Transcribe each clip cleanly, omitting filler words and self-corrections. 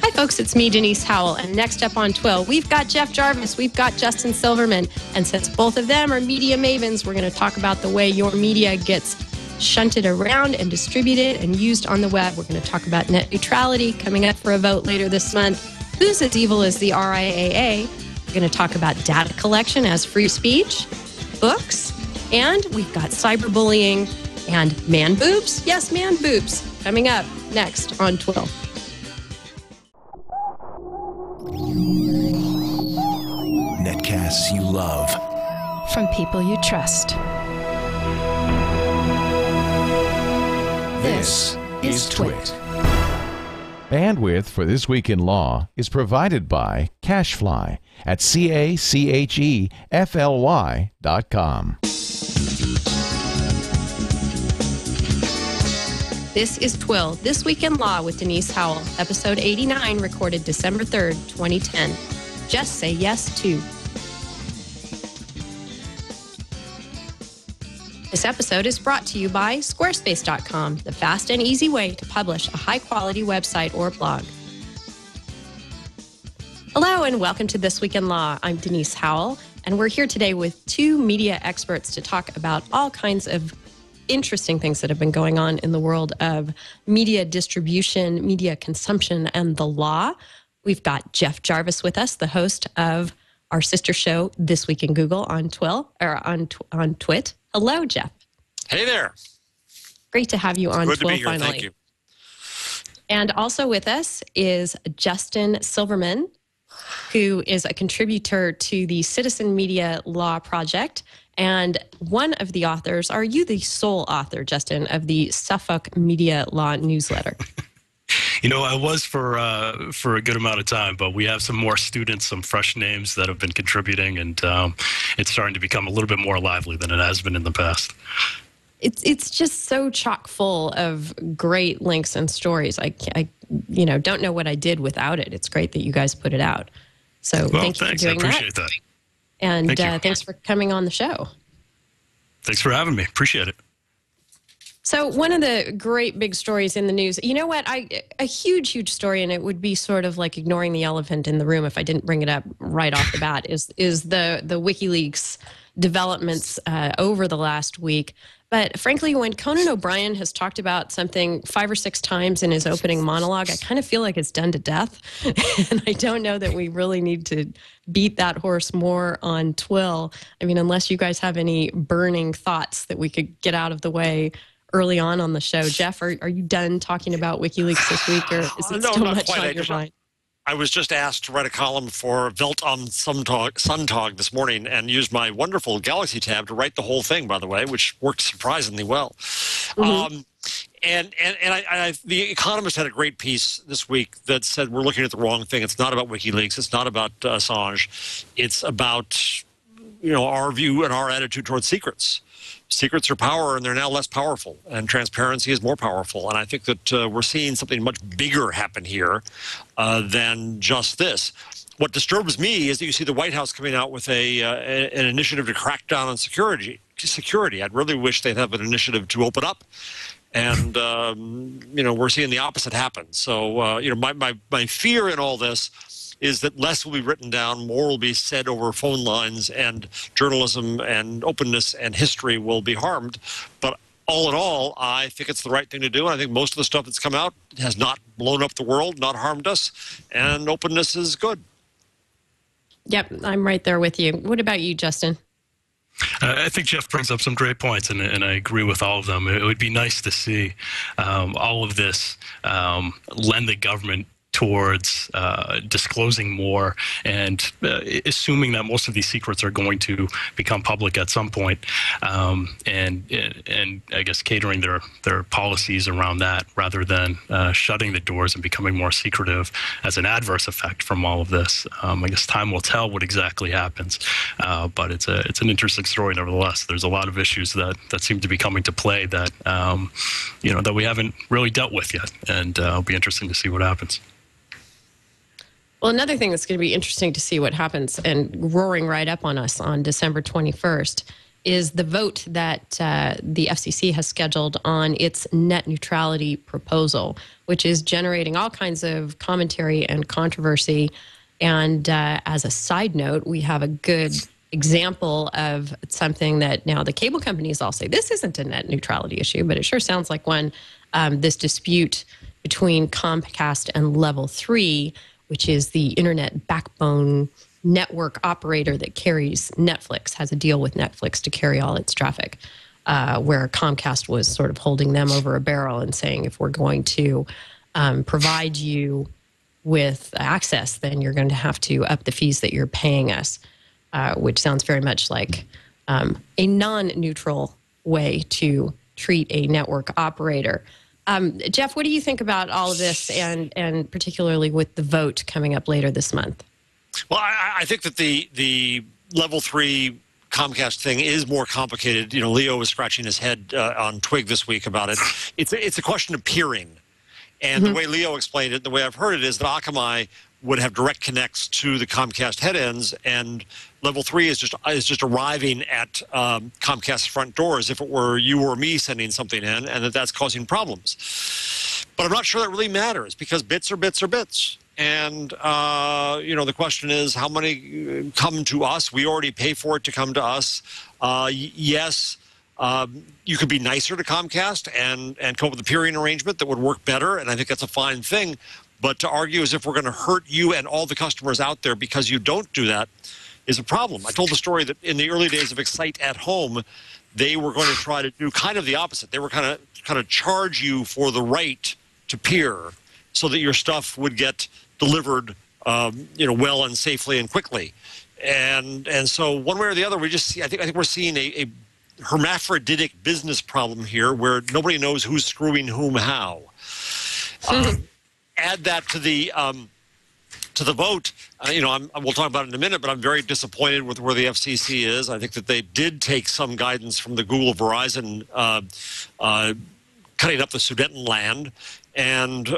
Hi, folks. It's me, Denise Howell. And next up on TWiL, we've got Jeff Jarvis. We've got Justin Silverman. And since both of them are media mavens, we're going to talk about the way your media gets shunted around and distributed and used on the web. We're going to talk about net neutrality coming up for a vote later this month. Who's as evil as the RIAA? We're going to talk about data collection as free speech, books, and we've got cyberbullying and man boobs. Yes, man boobs. Coming up next on TWiL. Netcasts you love. From people you trust. This is TWiT. Bandwidth for This Week in Law is provided by CacheFly at CacheFly.com. This is TWiL, This Week in Law with Denise Howell, episode 89, recorded December 3rd, 2010. Just say yes to. This episode is brought to you by Squarespace.com, the fast and easy way to publish a high-quality website or blog. Hello and welcome to This Week in Law. I'm Denise Howell, and we're here today with two media experts to talk about all kinds of interesting things that have been going on in the world of media distribution, media consumption, and the law. We've got Jeff Jarvis with us, the host of our sister show, This Week in Google, on TWiL, or on TWiT. Hello, Jeff. Hey there. Great to have you on Good to be TWiL here. finally. Thank you. And also with us is Justin Silverman, who is a contributor to the Citizen Media Law Project. And one of the authors, are you the sole author, Justin, of the Suffolk Media Law newsletter? You know, I was for a good amount of time, but we have some more students, some fresh names that have been contributing, and it's starting to become a little bit more lively than it has been in the past. It's just so chock full of great links and stories. I don't know what I did without it. It's great that you guys put it out. So thank you for doing that. I appreciate that. And thanks for coming on the show. Thanks for having me. Appreciate it. So one of the great big stories in the news, you know what, a huge story, and it would be sort of like ignoring the elephant in the room if I didn't bring it up right off the bat, is the Wikileaks developments over the last week. But frankly, when Conan O'Brien has talked about something 5 or 6 times in his opening monologue, I kind of feel like it's done to death. And I don't know that we really need to beat that horse more on TWiL. I mean, unless you guys have any burning thoughts that we could get out of the way early on the show. Jeff, are you done talking about WikiLeaks this week, or is it still much on your mind? I was just asked to write a column for Welt am Sonntag this morning and used my wonderful Galaxy tab to write the whole thing, by the way, which worked surprisingly well. Mm-hmm. The Economist had a great piece this week that said we're looking at the wrong thing. It's not about WikiLeaks. It's not about Assange. It's about, our view and our attitude towards secrets. Secrets are power, and they're now less powerful, and transparency is more powerful. And I think that we're seeing something much bigger happen here than just this. What disturbs me is that you see the White House coming out with an initiative to crack down on security. I'd really wish they'd have an initiative to open up. And, we're seeing the opposite happen. So, my fear in all this is that less will be written down, more will be said over phone lines, and journalism and openness and history will be harmed. But all in all, I think it's the right thing to do. And I think most of the stuff that's come out has not blown up the world, not harmed us, and openness is good. Yep, I'm right there with you. What about you, Justin? I think Jeff brings up some great points, and I agree with all of them. It would be nice to see all of this lend the government towards disclosing more and assuming that most of these secrets are going to become public at some point, and I guess catering their policies around that rather than shutting the doors and becoming more secretive as an adverse effect from all of this. I guess time will tell what exactly happens, but it's an interesting story nevertheless. There's a lot of issues that seem to be coming to play that that we haven't really dealt with yet, and it'll be interesting to see what happens. Well, another thing that's going to be interesting to see what happens and roaring right up on us on December 21st is the vote that the FCC has scheduled on its net neutrality proposal, which is generating all kinds of commentary and controversy. And as a side note, we have a good example of something that now the cable companies all say, this isn't a net neutrality issue, but it sure sounds like one. This dispute between Comcast and Level 3, which is the internet backbone network operator that carries Netflix, has a deal with Netflix to carry all its traffic, where Comcast was sort of holding them over a barrel and saying, if we're going to provide you with access, then you're going to have to up the fees that you're paying us, which sounds very much like a non-neutral way to treat a network operator. Jeff, what do you think about all of this, and particularly with the vote coming up later this month? Well, I think that the Level 3 Comcast thing is more complicated. You know, Leo was scratching his head on TWiL this week about it. It's a question of peering. And the way Leo explained it, the way I've heard it, is that Akamai would have direct connects to the Comcast head ends, and Level 3 is just arriving at Comcast's front door as if it were you or me sending something in, and that's causing problems. But I'm not sure that really matters, because bits are bits are bits. And, you know, the question is, how many come to us? We already pay for it to come to us. Yes, you could be nicer to Comcast and come up with a peering arrangement that would work better, and I think that's a fine thing. But to argue as if we're going to hurt you and all the customers out there because you don't do that is a problem. I told the story that in the early days of Excite at Home, they were going to try to do kind of the opposite. They were kind of charge you for the right to peer so that your stuff would get delivered, you know, well and safely and quickly. And so one way or the other, we just see, I think we're seeing a hermaphroditic business problem here where nobody knows who's screwing whom how. Add that to the vote. You know, we'll talk about it in a minute, but I'm very disappointed with where the FCC is. I think that they did take some guidance from the Google Verizon cutting up the Sudetenland and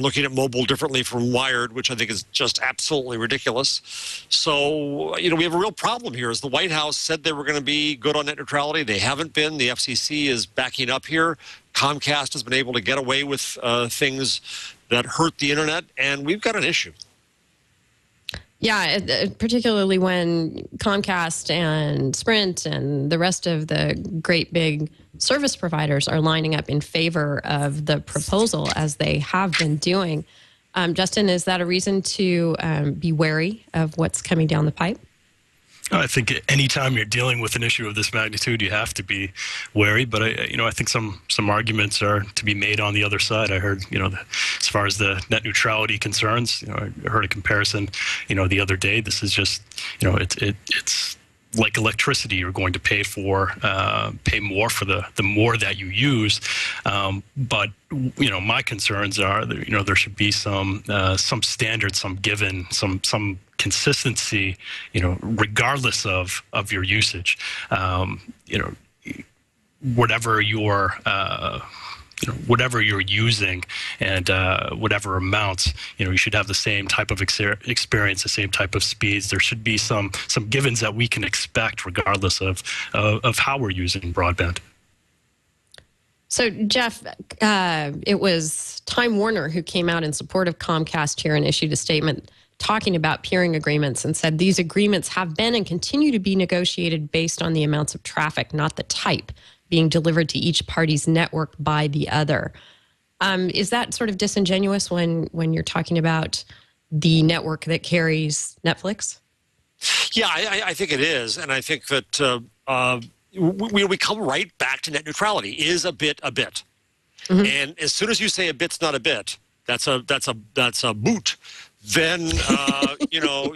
looking at mobile differently from wired, which I think is just absolutely ridiculous. So, you know, we have a real problem here. As the White House said they were going to be good on net neutrality, they haven't been. The FCC is backing up here. Comcast has been able to get away with things that hurt the internet, and we've got an issue. Yeah, particularly when Comcast and Sprint and the rest of the great big service providers are lining up in favor of the proposal, as they have been doing. Justin, is that a reason to be wary of what's coming down the pipe? I think anytime you're dealing with an issue of this magnitude, you have to be wary. But I think some arguments are to be made on the other side. I heard, you know, as far as the net neutrality concerns, you know, I heard a comparison, you know, the other day. This is just, you know, it's like electricity. You're going to pay more for the more that you use. But you know, my concerns are that, you know, there should be some standards, some given, some consistency, you know, regardless of your usage. You know, whatever your whatever you're using and whatever amounts, you know, you should have the same type of experience, the same type of speeds. There should be some givens that we can expect regardless of how we're using broadband. So, Jeff, it was Time Warner who came out in support of Comcast here and issued a statement talking about peering agreements and said these agreements have been and continue to be negotiated based on the amounts of traffic, not the type being delivered to each party's network by the other. Is that sort of disingenuous when you're talking about the network that carries Netflix? Yeah, I think it is. And I think that we come right back to net neutrality. Is a bit a bit. Mm-hmm. And as soon as you say a bit's not a bit, that's a boot. Then, you know,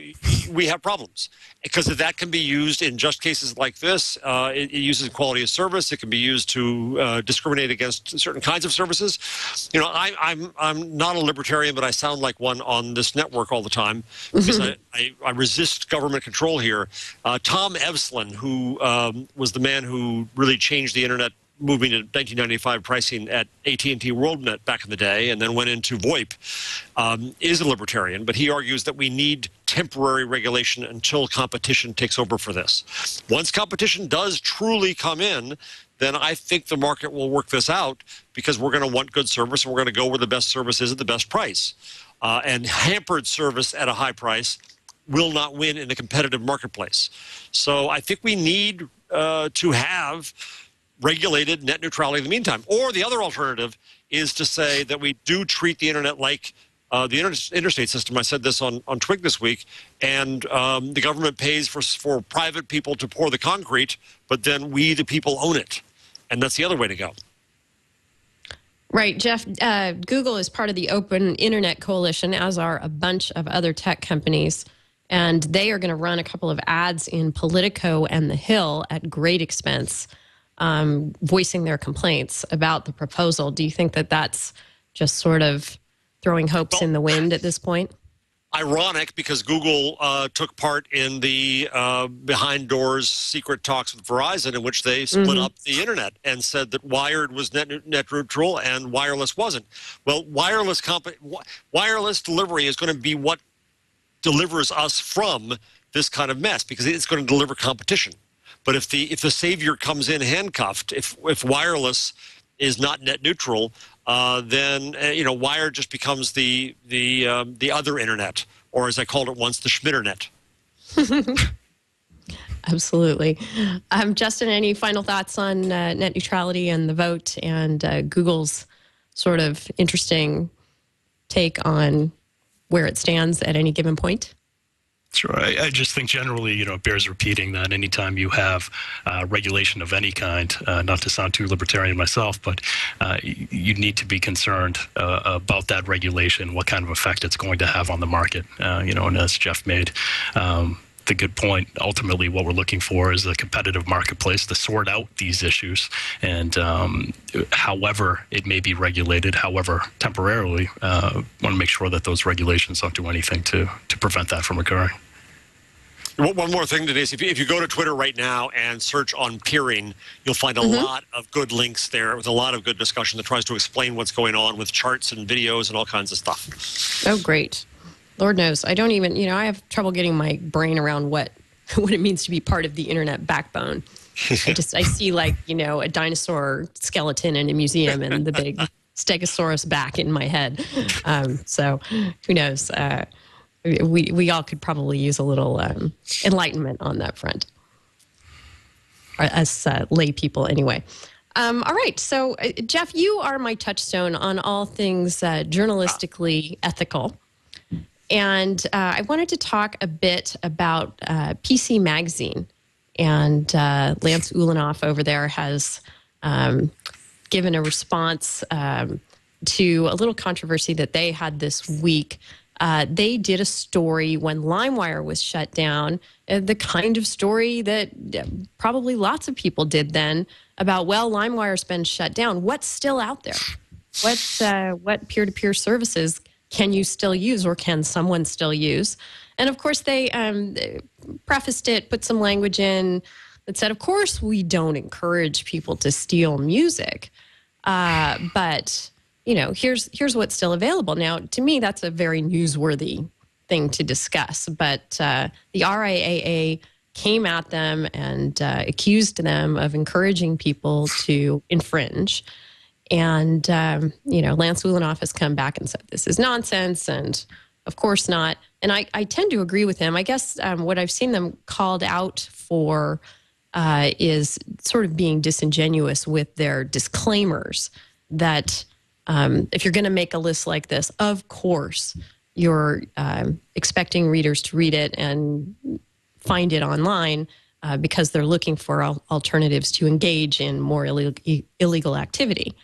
we have problems. Because that can be used in just cases like this. It uses quality of service. It can be used to discriminate against certain kinds of services. You know, I'm not a libertarian, but I sound like one on this network all the time because I resist government control here. Tom Evslin, who was the man who really changed the internet moving to 1995 pricing at AT&T WorldNet back in the day, and then went into VoIP, is a libertarian, but he argues that we need temporary regulation until competition takes over for this. Once competition does truly come in, then I think the market will work this out, because we're going to want good service, and we're going to go where the best service is at the best price. And hampered service at a high price will not win in a competitive marketplace. So I think we need to have regulated net neutrality in the meantime. Or the other alternative is to say that we do treat the internet like the interstate system. I said this on TWiL this week, and the government pays for private people to pour the concrete, but then we, the people, own it. And that's the other way to go. Right, Jeff, Google is part of the Open Internet Coalition, as are a bunch of other tech companies. And they are going to run a couple of ads in Politico and The Hill at great expense, voicing their complaints about the proposal. Do you think that that's just sort of throwing hopes in the wind at this point? Ironic, because Google took part in the behind doors secret talks with Verizon, in which they split up the internet and said that wired was net neutral and wireless wasn't. Well, wireless delivery is going to be what delivers us from this kind of mess, because it's going to deliver competition. But if the savior comes in handcuffed, if wireless is not net neutral, then wired just becomes the other internet, or as I called it once, the Schmitternet. Absolutely. Justin, any final thoughts on net neutrality and the vote, and Google's sort of interesting take on where it stands at any given point? Sure. I just think generally, it bears repeating that anytime you have regulation of any kind, not to sound too libertarian myself, but you need to be concerned about that regulation, what kind of effect it's going to have on the market. And as Jeff made the good point, ultimately what we're looking for is a competitive marketplace to sort out these issues. And however it may be regulated, however temporarily, want to make sure that those regulations don't do anything to prevent that from occurring. One more thing, Denise. If you go to Twitter right now and search on peering, you'll find a lot of good links there with a lot of good discussion that tries to explain what's going on with charts and videos and all kinds of stuff. Oh, great. Lord knows. I don't even, I have trouble getting my brain around what it means to be part of the internet backbone. I see a dinosaur skeleton in a museum and the big Stegosaurus back in my head. So who knows? We all could probably use a little enlightenment on that front, as lay people anyway. All right. So, Jeff, you are my touchstone on all things journalistically ethical. And I wanted to talk a bit about PC Magazine. And Lance Ulanoff over there has given a response to a little controversy that they had this week. They did a story when LimeWire was shut down, the kind of story that probably lots of people did then about, well, LimeWire's been shut down. What's still out there? What peer-to-peer services can you still use, or can someone still use? And of course, they prefaced it, put some language in that said, of course, we don't encourage people to steal music, but here's what's still available. Now, to me, that's a very newsworthy thing to discuss. But the RIAA came at them and accused them of encouraging people to infringe. And, Lance Ulanoff has come back and said, this is nonsense, and of course not. And I tend to agree with him. I guess what I've seen them called out for is sort of being disingenuous with their disclaimers that if you're going to make a list like this, of course, you're expecting readers to read it and find it online because they're looking for alternatives to engage in more illegal activity.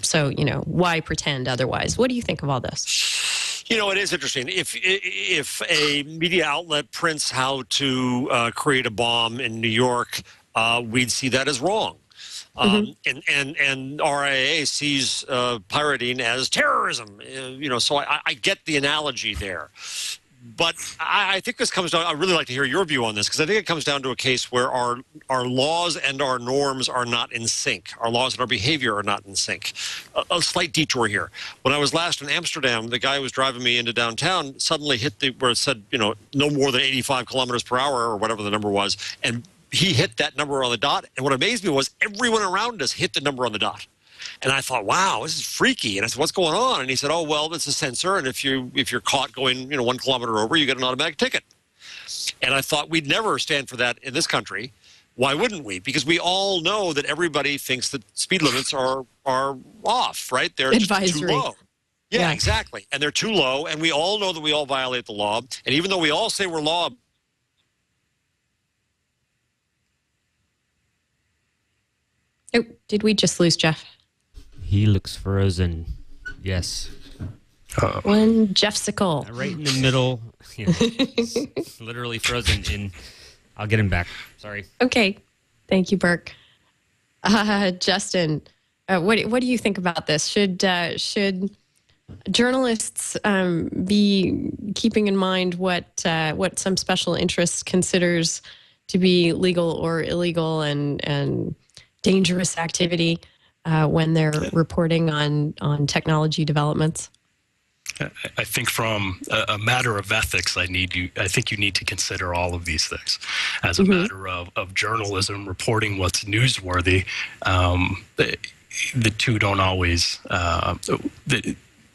So, why pretend otherwise? What do you think of all this? It is interesting. If a media outlet prints how to create a bomb in New York, we'd see that as wrong. And RIAA sees pirating as terrorism. So I get the analogy there. But I think this comes down, I'd really like to hear your view on this, because I think it comes down to a case where our laws and our norms are not in sync. Our laws and our behavior are not in sync. A slight detour here. When I was last in Amsterdam, the guy who was driving me into downtown suddenly hit where it said, no more than 85 kilometers per hour or whatever the number was. And he hit that number on the dot. And what amazed me was everyone around us hit the number on the dot. And I thought, wow, this is freaky. And I said, what's going on? And he said, oh, well, it's a sensor. And if you're caught going, 1 kilometer over, you get an automatic ticket. And I thought we'd never stand for that in this country. Why wouldn't we? Because we all know that everybody thinks that speed limits are off, right? They're just too low. Yeah, exactly. And they're too low. And we all know that we all violate the law. And even though we all say we're law. Oh, did we just lose Jeff? He looks frozen. Yes. One Jeffsicle. Right in the middle. Literally frozen in. I'll get him back. Sorry. Okay. Thank you, Burke. Justin, what do you think about this? Should journalists be keeping in mind what some special interest considers to be legal or illegal and dangerous activity when they're reporting on technology developments? I think from a matter of ethics, I think you need to consider all of these things. As a matter of journalism, reporting what's newsworthy, the two don't always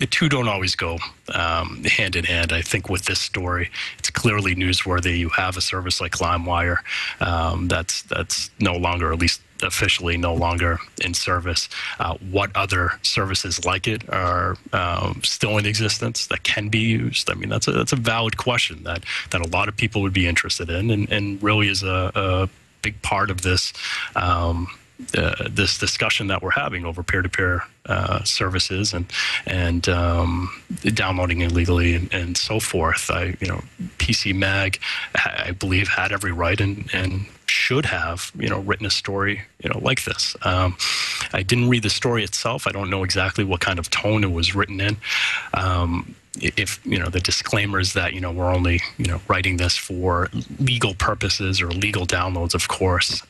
the two don't always go hand in hand. I think with this story, it's clearly newsworthy. You have a service like LimeWire that's no longer, at least officially, no longer in service. What other services like it are still in existence that can be used? I mean, that's a valid question that a lot of people would be interested in, and really is a big part of this this discussion that we're having over peer-to-peer services and downloading illegally and so forth. PCMag, I believe, had every right and should have written a story like this. I didn't read the story itself. I don't know exactly what kind of tone it was written in. If the disclaimer is that we're only writing this for legal purposes or legal downloads, of course,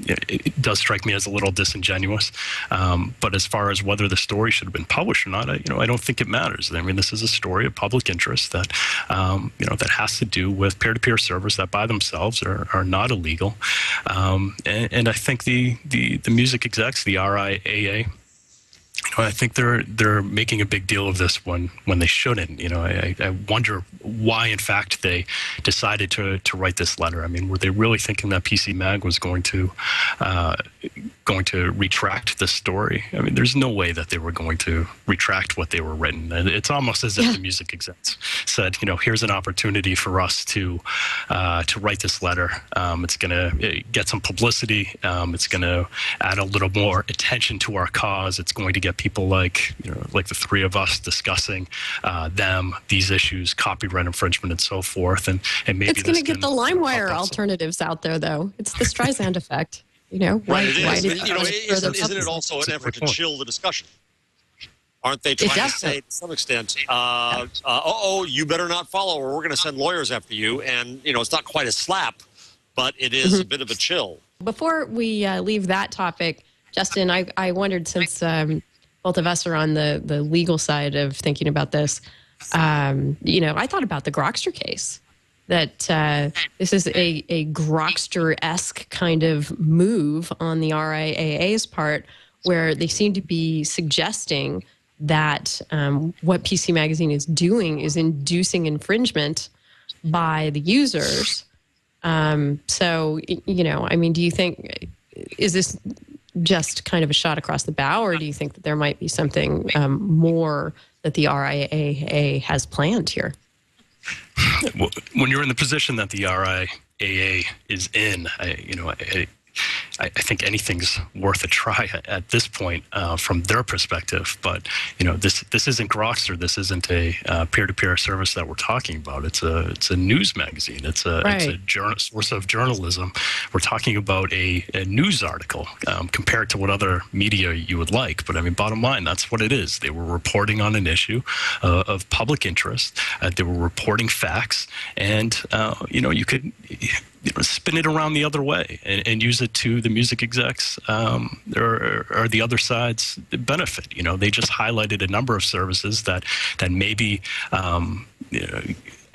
it does strike me as a little disingenuous. But as far as whether the story should have been published or not, I don't think it matters. I mean, this is a story of public interest that that has to do with peer-to-peer servers that by themselves are not illegal. And I think the music execs, the RIAA, I think they're making a big deal of this when they shouldn't. I wonder why, in fact, they decided to write this letter. I mean, were they really thinking that PCMag was going to retract this story? I mean, there's no way that they were going to retract what they were written. It's almost as if the music execs said, here's an opportunity for us to write this letter. It's going to get some publicity. It's going to add a little more attention to our cause. It's going to get people like the three of us discussing these issues, copyright infringement and so forth, and maybe it's going to get the LimeWire alternatives out there, though. It's the Streisand effect. Right, isn't it also an effort to chill the discussion? Aren't they trying to say, to some extent, you better not follow, or we're going to send lawyers after you? And it's not quite a slap, but it is a bit of a chill. Before we leave that topic, Justin, I wondered, since both of us are on the legal side of thinking about this, I thought about the Grokster case, that this is a Grokster-esque kind of move on the RIAA's part, where they seem to be suggesting that what PC Magazine is doing is inducing infringement by the users. So, do you think, is this just kind of a shot across the bow, or do you think that there might be something more that the RIAA has planned here? Well, when you're in the position that the RIAA is in, I think anything's worth a try at this point from their perspective. But this isn't Grokster. This isn't a peer-to-peer service that we're talking about. It's a news magazine. It's a source of journalism. We're talking about a news article compared to what other media you would like. But I mean, bottom line, that's what it is. They were reporting on an issue of public interest. They were reporting facts, and you could spin it around the other way and use it to the music execs or the other side's benefit. They just highlighted a number of services that maybe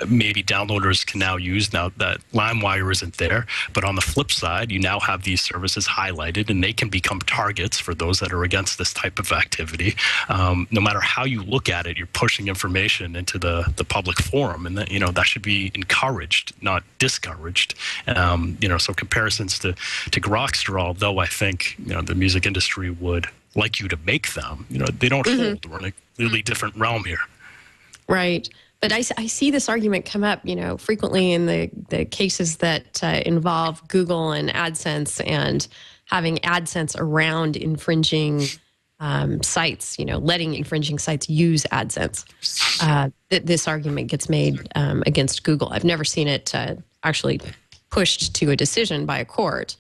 maybe downloaders can now use now that LimeWire isn't there. But on the flip side, you now have these services highlighted, and they can become targets for those that are against this type of activity. No matter how you look at it, you're pushing information into the public forum, and that should be encouraged, not discouraged. So comparisons to Grokster, although I think the music industry would like you to make them, they don't hold. We're in a completely different realm here. Right. But I see this argument come up, frequently in the cases that involve Google and AdSense and having AdSense around infringing sites, letting infringing sites use AdSense. This argument gets made against Google. I've never seen it actually pushed to a decision by a court,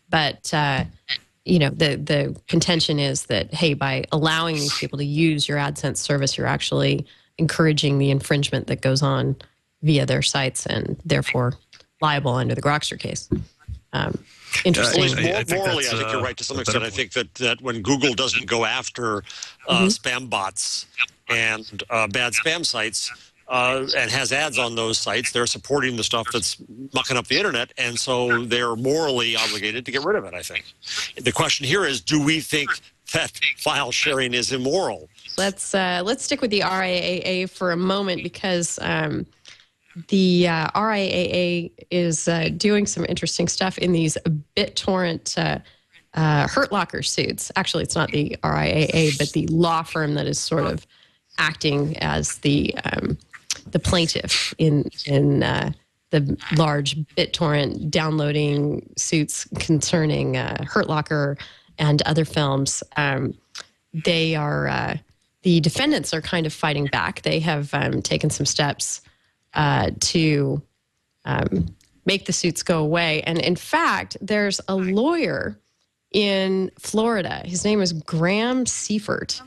but the contention is that, hey, by allowing these people to use your AdSense service, you're actually encouraging the infringement that goes on via their sites and therefore liable under the Grokster case. Interesting. Morally, I think you're right to some extent. I think that when Google doesn't go after spam bots and bad spam sites and has ads on those sites, they're supporting the stuff that's mucking up the internet, and so they're morally obligated to get rid of it, I think. The question here is, do we think that file sharing is immoral? Let's stick with the RIAA for a moment, because the RIAA is doing some interesting stuff in these BitTorrent Hurt Locker suits. Actually, it's not the RIAA, but the law firm that is sort of acting as the plaintiff in the large BitTorrent downloading suits concerning Hurt Locker and other films. They are the defendants are kind of fighting back. They have taken some steps to make the suits go away. And in fact, there's a lawyer in Florida. His name is Graham Seifert,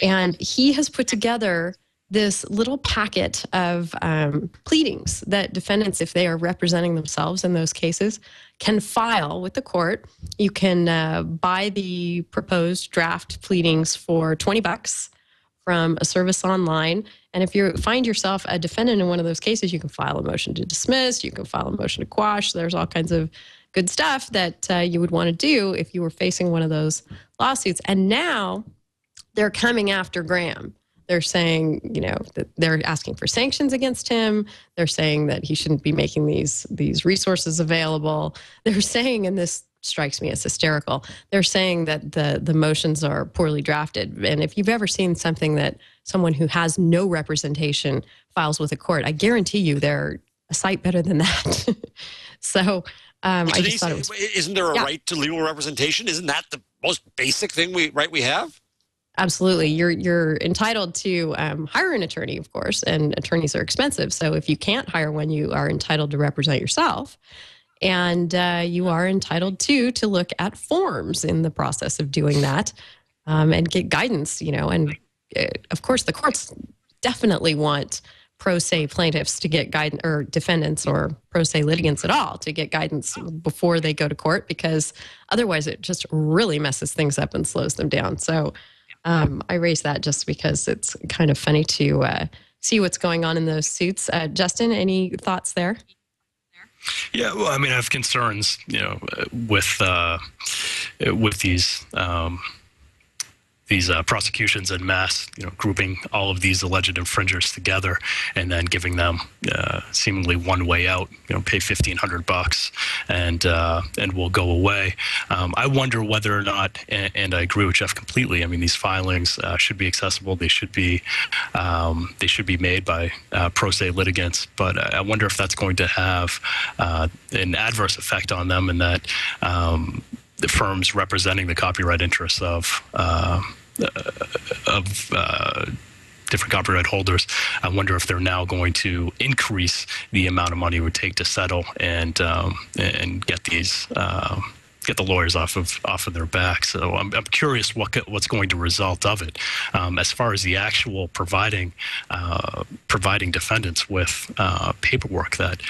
and he has put together this little packet of pleadings that defendants, if they are representing themselves in those cases, can file with the court. You can buy the proposed draft pleadings for $20 from a service online. And if you find yourself a defendant in one of those cases, you can file a motion to dismiss, you can file a motion to quash. There's all kinds of good stuff that you would want to do if you were facing one of those lawsuits. And now they're coming after Graham. They're saying, that they're asking for sanctions against him. They're saying that he shouldn't be making these resources available. They're saying, and this strikes me as hysterical, they're saying that the motions are poorly drafted. And if you've ever seen something that someone who has no representation files with a court, I guarantee you they're a sight better than that. So I just thought it was... Isn't there a right to legal representation? Isn't that the most basic thing we have? Absolutely. You're entitled to hire an attorney, of course, and attorneys are expensive. So if you can't hire one, you are entitled to represent yourself. And you are entitled to look at forms in the process of doing that and get guidance, And of course, the courts definitely want pro se plaintiffs to get guidance, or defendants or pro se litigants at all to get guidance before they go to court, because otherwise it just really messes things up and slows them down. So I raise that just because it's kind of funny to see what's going on in those suits. Justin, any thoughts there? Yeah, well, I mean, I have concerns, with these these prosecutions en masse, grouping all of these alleged infringers together and then giving them seemingly one way out. Pay $1,500 and we'll go away. I wonder whether or not, and I agree with Jeff completely. I mean, these filings should be accessible. They should be made by pro se litigants. But I wonder if that's going to have an adverse effect on them, and that the firms representing the copyright interests of different copyright holders, I wonder if they're now going to increase the amount of money it would take to settle and get these get the lawyers off of their back. So I'm curious what's going to result of it. As far as the actual providing defendants with paperwork that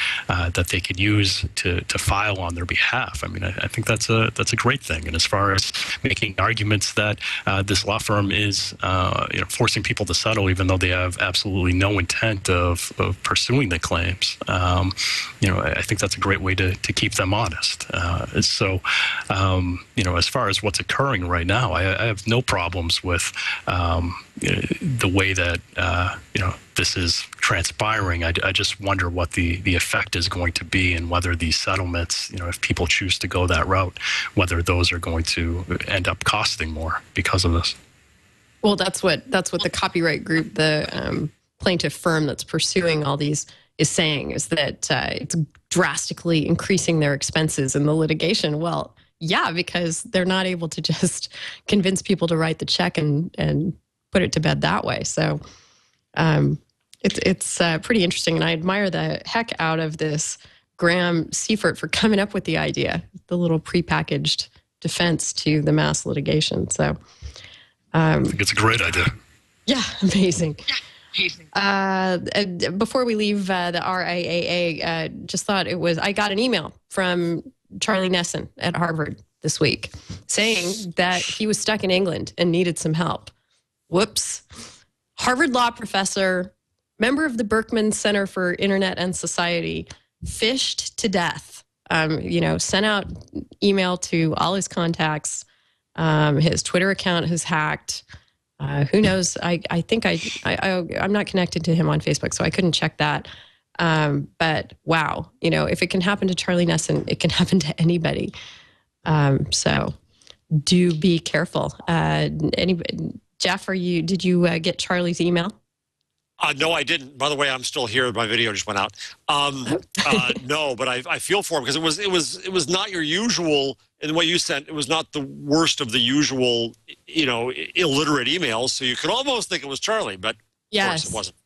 they could use to file on their behalf. I mean, I think that's a great thing. And as far as making arguments that this law firm is forcing people to settle even though they have absolutely no intent of pursuing the claims, I think that's a great way to keep them honest. As far as what's occurring right now, I have no problems with the way that this is transpiring. I just wonder what the effect is going to be, and whether these settlements, if people choose to go that route, whether those are going to end up costing more because of this. Well, that's what the copyright group, the plaintiff firm that's pursuing all these, is saying, is that it's drastically increasing their expenses in the litigation. Well, yeah, because they're not able to just convince people to write the check and put it to bed that way. So it's pretty interesting, and I admire the heck out of this Graham Seifert for coming up with the idea, the little prepackaged defense to the mass litigation. So I think it's a great idea. Yeah, amazing. Before we leave the RIAA, just thought I got an email from Charlie Nesson at Harvard this week saying that he was stuck in England and needed some help. Whoops. Harvard law professor, member of the Berkman Center for Internet and Society, fished to death. Sent out email to all his contacts. His Twitter account has hacked. Who knows? I think I'm not connected to him on Facebook, so I couldn't check that. But wow, if it can happen to Charlie Nesson, it can happen to anybody. So do be careful. Jeff, did you get Charlie's email? No, I didn't. By the way, I'm still here. My video just went out. No, but I feel for him, because it was not your usual. And what you sent, it was not the worst of the usual, illiterate emails. So you could almost think it was Charlie, but yes, of course it wasn't.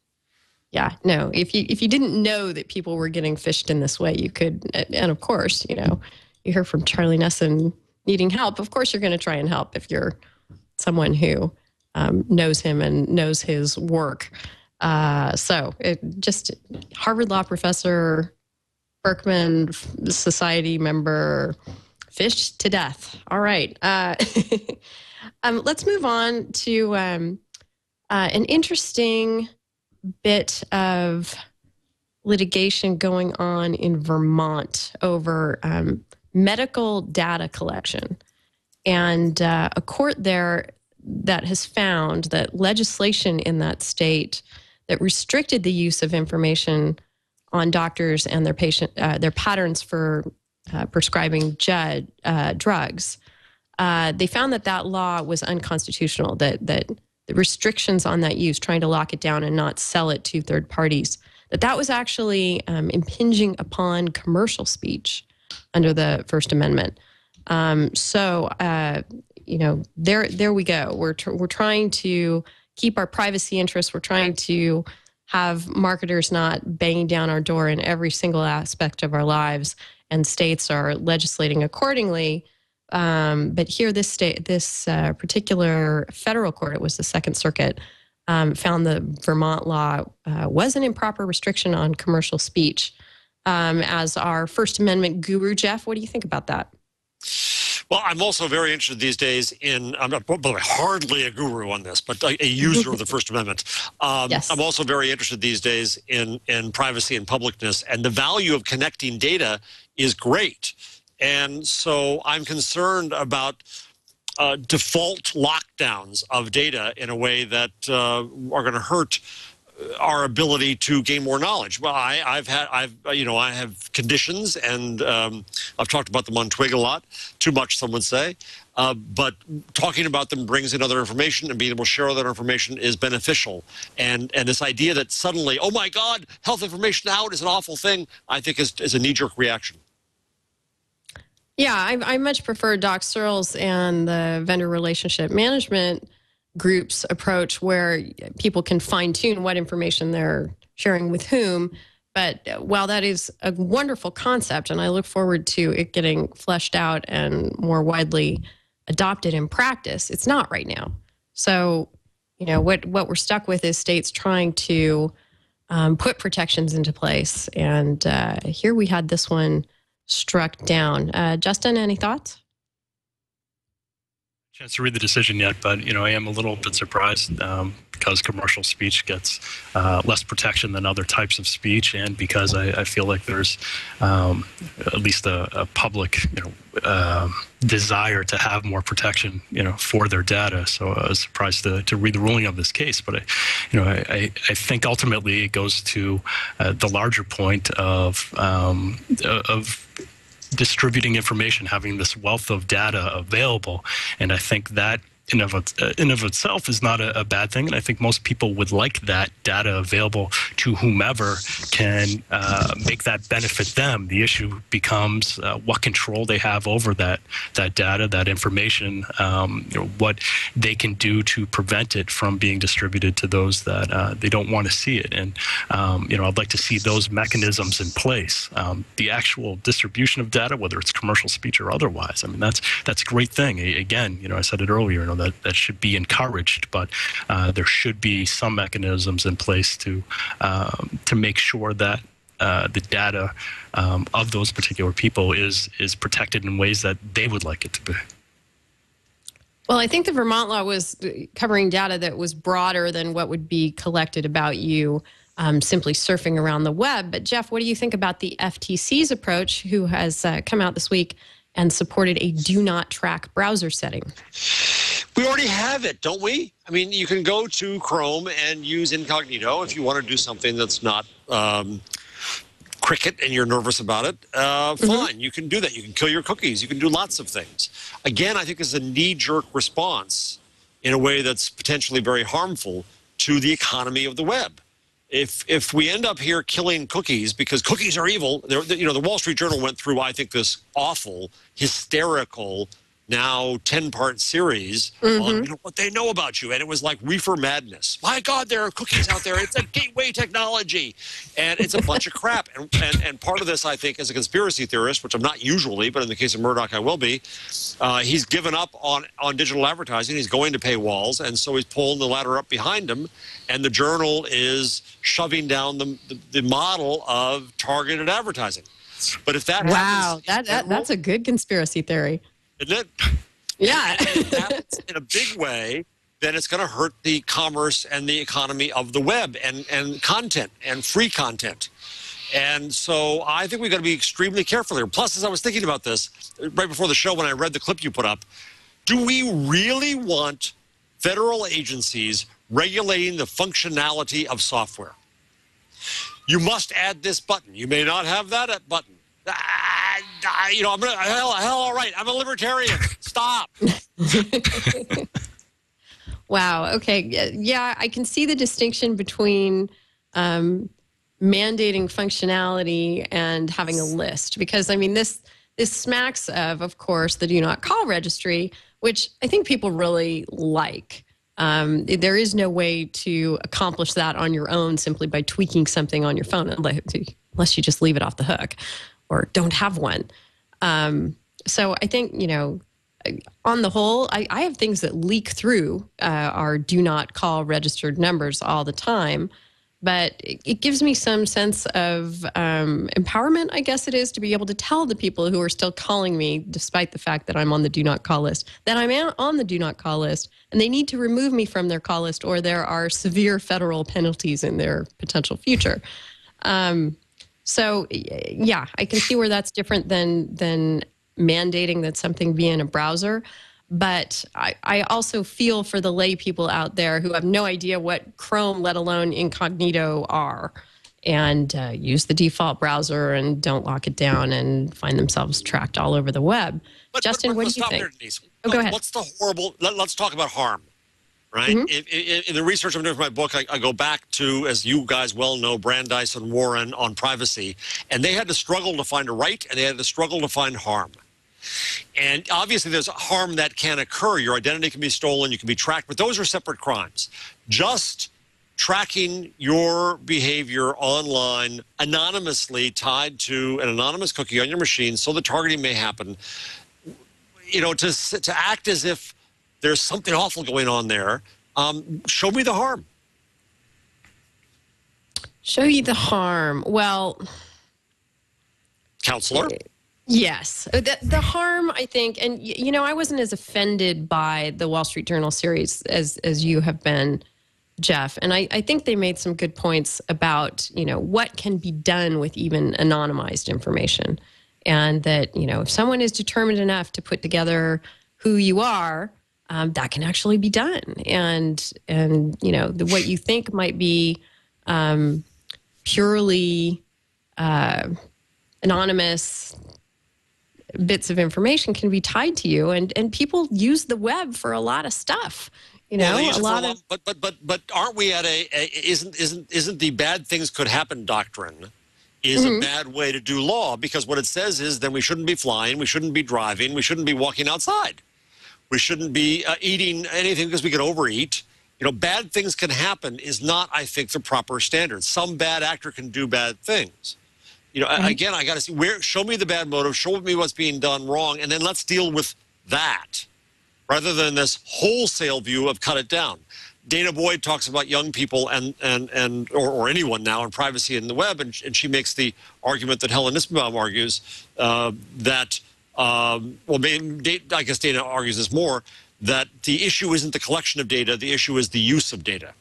Yeah, no. If you didn't know that people were getting fished in this way, you could. And of course, you hear from Charlie Nesson needing help. Of course, you're going to try and help if you're someone who knows him and knows his work. So just Harvard law professor, Berkman Society member, fished to death. All right. Let's move on to an interesting bit of litigation going on in Vermont over medical data collection. And a court there that has found that legislation in that state that restricted the use of information on doctors and their patterns for prescribing drugs. They found that law was unconstitutional, that the restrictions on that use, trying to lock it down and not sell it to third parties, that was actually impinging upon commercial speech under the First Amendment. There we go. We're trying to keep our privacy interests. We're trying to have marketers not banging down our door in every single aspect of our lives, and states are legislating accordingly. But here, this particular federal court, it was the Second Circuit, found the Vermont law was an improper restriction on commercial speech. As our First Amendment guru, Jeff, what do you think about that? Well, I'm also very interested these days in, I'm not, by the way, hardly a guru on this, but a user of the First Amendment. Yes. I'm also very interested these days in privacy and publicness, and the value of connecting data is great. And so I'm concerned about default lockdowns of data in a way that are going to hurt our ability to gain more knowledge. Well, I have conditions, and I've talked about them on TWiL a lot, too much, some would say. But talking about them brings in other information, and being able to share that information is beneficial. And this idea that suddenly, oh my God, health information out is an awful thing, I think is a knee-jerk reaction. Yeah, I much prefer Doc Searles and the vendor relationship management group's approach, where people can fine-tune what information they're sharing with whom. But while that is a wonderful concept, and I look forward to it getting fleshed out and more widely adopted in practice, it's not right now. So, what we're stuck with is states trying to put protections into place. And here we had this one struck down. Justin, any thoughts? Chance to read the decision yet, but I am a little bit surprised because commercial speech gets less protection than other types of speech, and because I feel like there's at least a public desire to have more protection for their data. So I was surprised to read the ruling of this case, but I think ultimately it goes to the larger point of distributing information, having this wealth of data available. And I think that in of itself is not a bad thing. And I think most people would like that data available to whomever can make that benefit them. The issue becomes what control they have over that data, that information, what they can do to prevent it from being distributed to those that they don't want to see it. And, I'd like to see those mechanisms in place. The actual distribution of data, whether it's commercial speech or otherwise, I mean, that's a great thing. Again, I said it earlier, that should be encouraged, but there should be some mechanisms in place to make sure that the data of those particular people is protected in ways that they would like it to be. Well, I think the Vermont law was covering data that was broader than what would be collected about you simply surfing around the web. But Jeff, what do you think about the FTC's approach, who has come out this week and supported a do not track browser setting? We already have it, don't we? I mean, you can go to Chrome and use incognito if you want to do something that's not Cricket and you're nervous about it. Fine, you can do that. You can kill your cookies. You can do lots of things. Again, I think it's a knee-jerk response in a way that's potentially very harmful to the economy of the web. If we end up here killing cookies because cookies are evil, the Wall Street Journal went through, I think, this awful, hysterical, now 10-part series on what they know about you, and it was like reefer madness. My God, there are cookies out there. It's a gateway technology, and it's a bunch of crap. And part of this, I think, as a conspiracy theorist, which I'm not usually, but in the case of Murdoch, I will be. He's given up on digital advertising. He's going to paywalls, and so he's pulling the ladder up behind him. And the Journal is shoving down the model of targeted advertising. But if that happens, that's a good conspiracy theory. Isn't it? Yeah. If it happens in a big way, then it's going to hurt the commerce and the economy of the web and content and free content. And so I think we've got to be extremely careful here. Plus, as I was thinking about this right before the show when I read the clip you put up, do we really want federal agencies regulating the functionality of software? You must add this button. You may not have that button. All right, I'm a libertarian. Stop. Wow. Okay. Yeah, I can see the distinction between mandating functionality and having a list, because I mean this smacks of course, the do not call registry, which I think people really like. There is no way to accomplish that on your own simply by tweaking something on your phone, unless you just leave it off the hook or don't have one. So I think, on the whole, I have things that leak through our do not call registered numbers all the time, but it gives me some sense of empowerment, I guess it is, to be able to tell the people who are still calling me, despite the fact that I'm on the do not call list, that I'm on the do not call list, and they need to remove me from their call list, or there are severe federal penalties in their potential future. So, yeah, I can see where that's different than mandating that something be in a browser. But I also feel for the lay people out there who have no idea what Chrome, let alone incognito, are, and use the default browser and don't lock it down and find themselves tracked all over the web. Justin, what do you think? Here, Denise. Oh, go ahead. What's the horrible? Let's talk about harm. Right. In the research I'm doing for my book, I go back to, as you guys well know, Brandeis and Warren on privacy, and they had to struggle to find a right, and they had to struggle to find harm. And obviously, there's harm that can occur. Your identity can be stolen, you can be tracked, but those are separate crimes. Just tracking your behavior online anonymously, tied to an anonymous cookie on your machine, so the targeting may happen. You know, to act as if there's something awful going on there. Show me the harm. Show you the harm. Well, counselor. Yes, the harm, I think, and you know, I wasn't as offended by the Wall Street Journal series as you have been, Jeff. And I think they made some good points about, you know, what can be done with even anonymized information, and that, you know, if someone is determined enough to put together who you are, that can actually be done. And you know, what you think might be purely anonymous bits of information can be tied to you. And people use the web for a lot of stuff. You know, a lot of. But aren't we at isn't the bad things could happen doctrine is a bad way to do law? Because what it says is then we shouldn't be flying, we shouldn't be driving, we shouldn't be walking outside. We shouldn't be eating anything because we can overeat. You know, bad things can happen is not, I think, the proper standard. Some bad actor can do bad things. You know, again, I got to see show me the bad motive, show me what's being done wrong, and then let's deal with that rather than this wholesale view of cut it down. Dana Boyd talks about young people or anyone now in privacy in the web, and she makes the argument that Helen Nissenbaum argues that. Well, I guess Dana argues this more, that the issue isn't the collection of data, the issue is the use of data.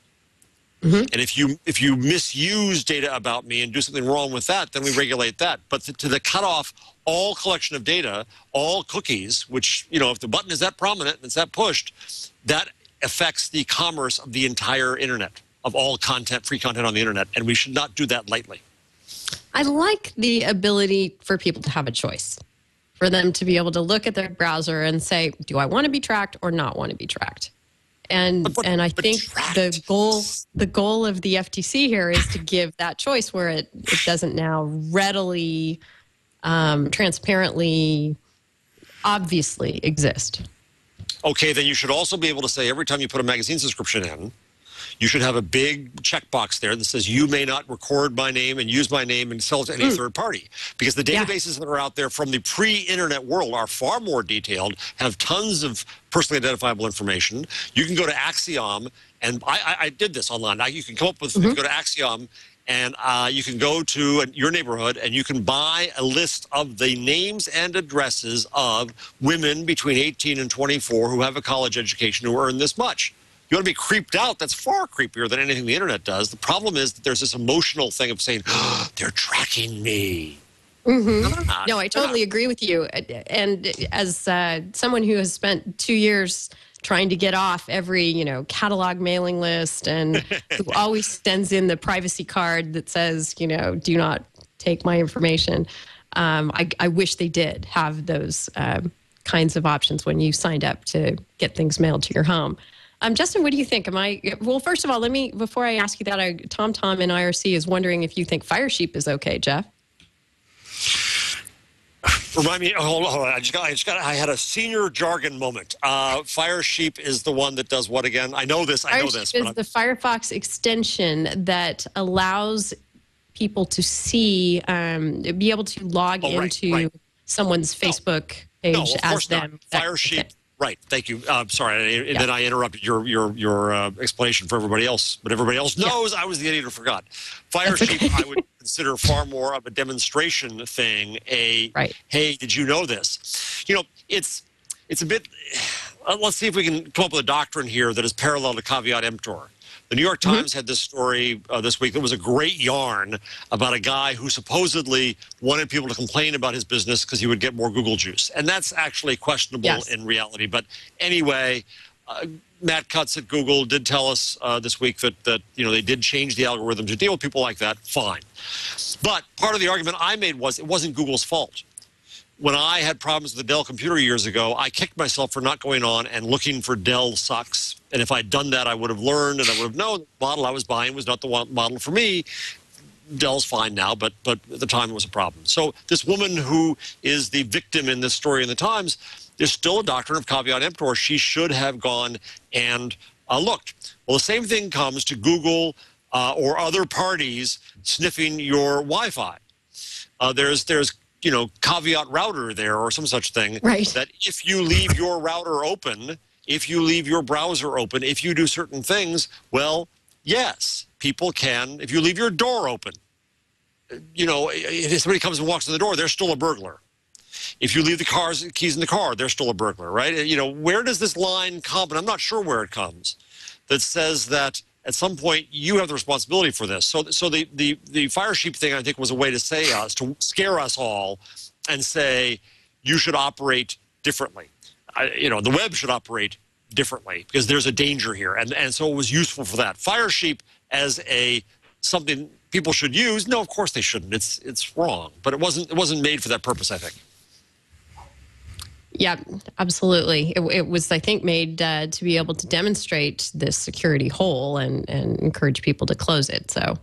And if you misuse data about me and do something wrong with that, then we regulate that. But to cut off all collection of data, all cookies, which, you know, if the button is that prominent and it's that pushed, that affects the commerce of the entire internet, of all content, free content on the internet, and we should not do that lightly. I like the ability for people to have a choice, for them to be able to look at their browser and say, do I want to be tracked or not want to be tracked? And I think the goal of the FTC here is to give that choice where it doesn't now readily, transparently, obviously exist. Okay, then you should also be able to say every time you put a magazine subscription in, you should have a big checkbox there that says you may not record my name and use my name and sell it to any third party. Because the databases that are out there from the pre-internet world are far more detailed, have tons of personally identifiable information. You can go to Axiom, and I did this online. Now you can come up with, you can go to Axiom, and you can go to your neighborhood and you can buy a list of the names and addresses of women between 18 and 24 who have a college education who earn this much. You want to be creeped out? That's far creepier than anything the internet does. The problem is that there's this emotional thing of saying, oh, they're tracking me. No, I totally agree with you. And as someone who has spent 2 years trying to get off every, you know, catalog mailing list and who always sends in the privacy card that says, you know, do not take my information. I wish they did have those kinds of options when you signed up to get things mailed to your home. Justin, what do you think? Well, first of all, before I ask you that, Tom in IRC is wondering if you think Firesheep is okay, Jeff. Remind me, hold on. I had a senior jargon moment. Firesheep is the one that does what again? I know this. Firesheep is the Firefox extension that allows people to see, be able to log into someone's Facebook page as them. Firesheep. Right. Thank you. Sorry. Then I interrupted your explanation for everybody else. But everybody else knows I was the idiot who forgot. Firesheep, I would consider far more of a demonstration thing. Hey, did you know this? You know, it's a bit. Let's see if we can come up with a doctrine here that is parallel to caveat emptor. The New York Times had this story this week that was a great yarn about a guy who supposedly wanted people to complain about his business because he would get more Google juice. And that's actually questionable in reality. But anyway, Matt Cutts at Google did tell us this week that they did change the algorithm to deal with people like that. Fine. But part of the argument I made was it wasn't Google's fault. When I had problems with the Dell computer years ago, I kicked myself for not going on and looking for Dell sucks. And if I'd done that, I would have learned and I would have known the model I was buying was not the model for me. Dell's fine now, but at the time it was a problem. So this woman who is the victim in this story in the Times, there's still a doctrine of caveat emptor. She should have gone and looked. Well, the same thing comes to Google or other parties sniffing your Wi-Fi. There's caveat router there or some such thing. Right. That if you leave your router open, if you leave your browser open, if you do certain things, well, yes, people can. If you leave your door open, if somebody comes and walks in the door, they're still a burglar. If you leave the keys in the car, they're still a burglar, right? Where does this line come? And I'm not sure where it comes. That says that at some point you have the responsibility for this. So the fire sheep thing, I think, was a way to to scare us all and say you should operate differently. The web should operate differently because there's a danger here, and so it was useful for that. Fire sheep as something people should use. No, of course they shouldn't. It's wrong, but it wasn't made for that purpose, I think. Yeah, absolutely. It was, I think, made to be able to demonstrate this security hole and encourage people to close it. So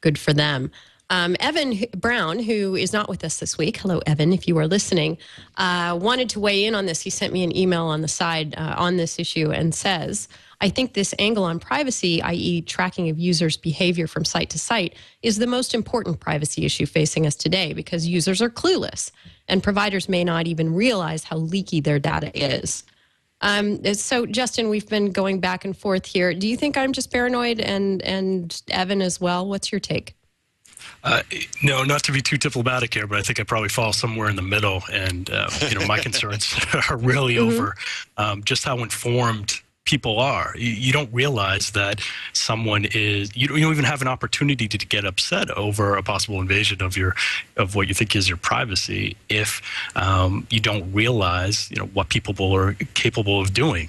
good for them. Evan Brown, who is not with us this week, hello, Evan, if you are listening, wanted to weigh in on this. He sent me an email on the side on this issue and says, I think this angle on privacy, i.e. tracking of users' behavior from site to site, is the most important privacy issue facing us today because users are clueless and providers may not even realize how leaky their data is. So, Justin, we've been going back and forth here. Do you think I'm just paranoid and Evan as well? What's your take? No, not to be too diplomatic here, but I think I probably fall somewhere in the middle. And, my concerns are really over just how informed people are. You don't realize that someone is, you don't even have an opportunity to get upset over a possible invasion of what you think is your privacy if you don't realize, what people are capable of doing.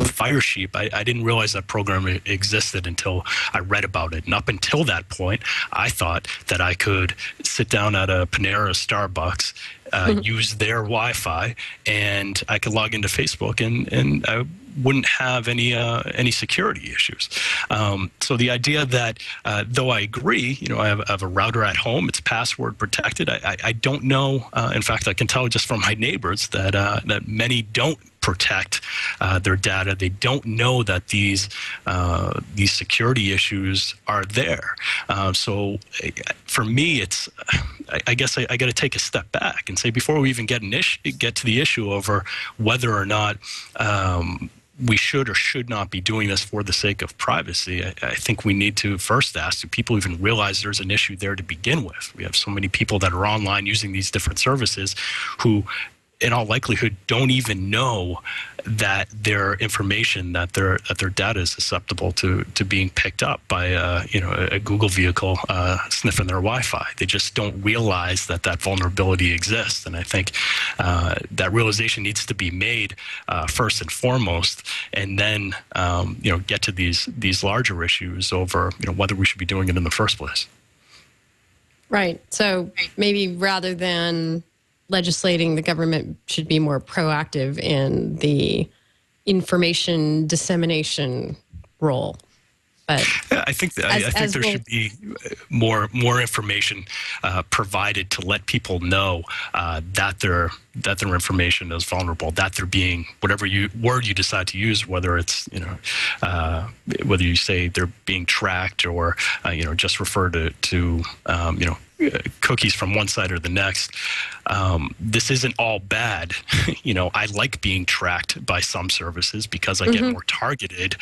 Fire sheep, I didn't realize that program existed until I read about it. And up until that point, I thought that I could sit down at a Panera Starbucks, use their Wi-Fi, and I could log into Facebook and I wouldn't have any security issues. So the idea that, though I agree, I have a router at home, it's password protected. I don't know. In fact, I can tell just from my neighbors that many don't protect their data. They don't know that these security issues are there. So for me, I guess I got to take a step back and say before we even get to the issue over whether or not we should or should not be doing this for the sake of privacy, I think we need to first ask, do people even realize there's an issue there to begin with? We have so many people that are online using these different services who, in all likelihood, don't even know that their information, that their data is susceptible to being picked up by a Google vehicle sniffing their Wi-Fi. They just don't realize that vulnerability exists. And I think that realization needs to be made first and foremost, and then get to these larger issues over whether we should be doing it in the first place. Right. So maybe rather than legislating, the government should be more proactive in the information dissemination role. But I think there should be more information provided to let people know that their information is vulnerable, that they're being, whatever word you decide to use, whether it's whether you say they're being tracked or just refer to cookies from one side or the next. This isn't all bad. I like being tracked by some services because I get more targeted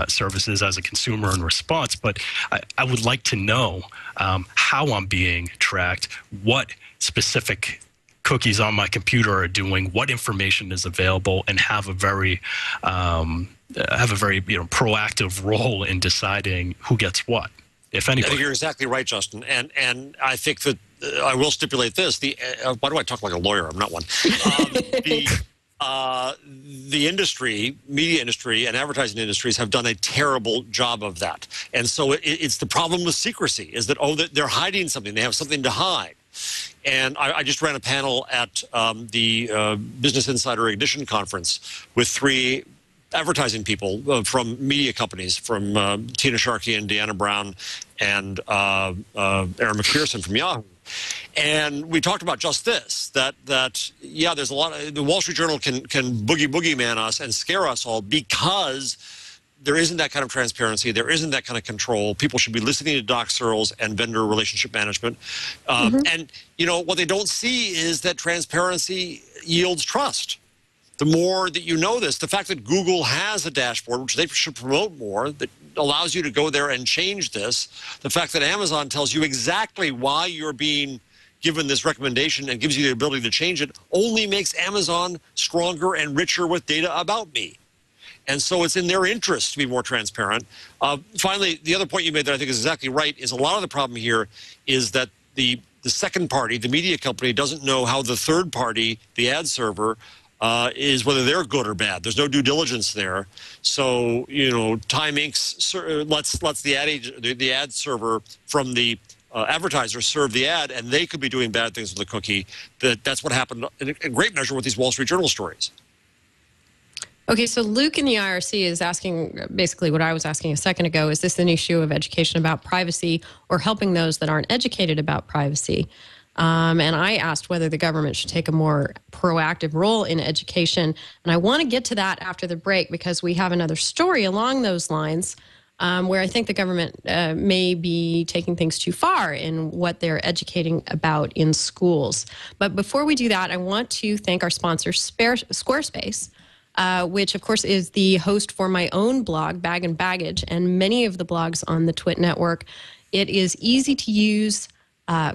services as a consumer in response. But I would like to know how I'm being tracked, what specific cookies on my computer are doing, what information is available, and have a very have a very proactive role in deciding who gets what, if anybody. You're exactly right, Justin. And I think that I will stipulate this. Why do I talk like a lawyer? I'm not one. The industry, media industry, and advertising industries have done a terrible job of that. And so it's the problem with secrecy is that, they're hiding something. They have something to hide. And I just ran a panel at the Business Insider Ignition Conference with 3 advertising people from media companies, from Tina Sharkey and Deanna Brown and Aaron McPherson from Yahoo. And we talked about just this, that yeah, there's a lot of, the Wall Street Journal can boogeyman us and scare us all because there isn't that kind of transparency. There isn't that kind of control. People should be listening to doc searls and vendor relationship management. And, what they don't see is that transparency yields trust. The more that you know this, the fact that Google has a dashboard, which they should promote more, that allows you to go there and change this, the fact that Amazon tells you exactly why you're being given this recommendation and gives you the ability to change it, only makes Amazon stronger and richer with data about me. And so it's in their interest to be more transparent. Finally, the other point you made that I think is exactly right is a lot of the problem here is that the second party, the media company, doesn't know how the third party, the ad server, is whether they're good or bad. There's no due diligence there. So, Time Inc. lets the ad server from the advertiser serve the ad, and they could be doing bad things with the cookie. That's what happened in great measure with these Wall Street Journal stories. Okay, so Luke in the IRC is asking basically what I was asking a second ago. Is this an issue of education about privacy or helping those that aren't educated about privacy? And I asked whether the government should take a more proactive role in education. And I want to get to that after the break because we have another story along those lines where I think the government may be taking things too far in what they're educating about in schools. But before we do that, I want to thank our sponsor, Squarespace, which, of course, is the host for my own blog, Bag and Baggage, and many of the blogs on the TWiT network. It is easy to use.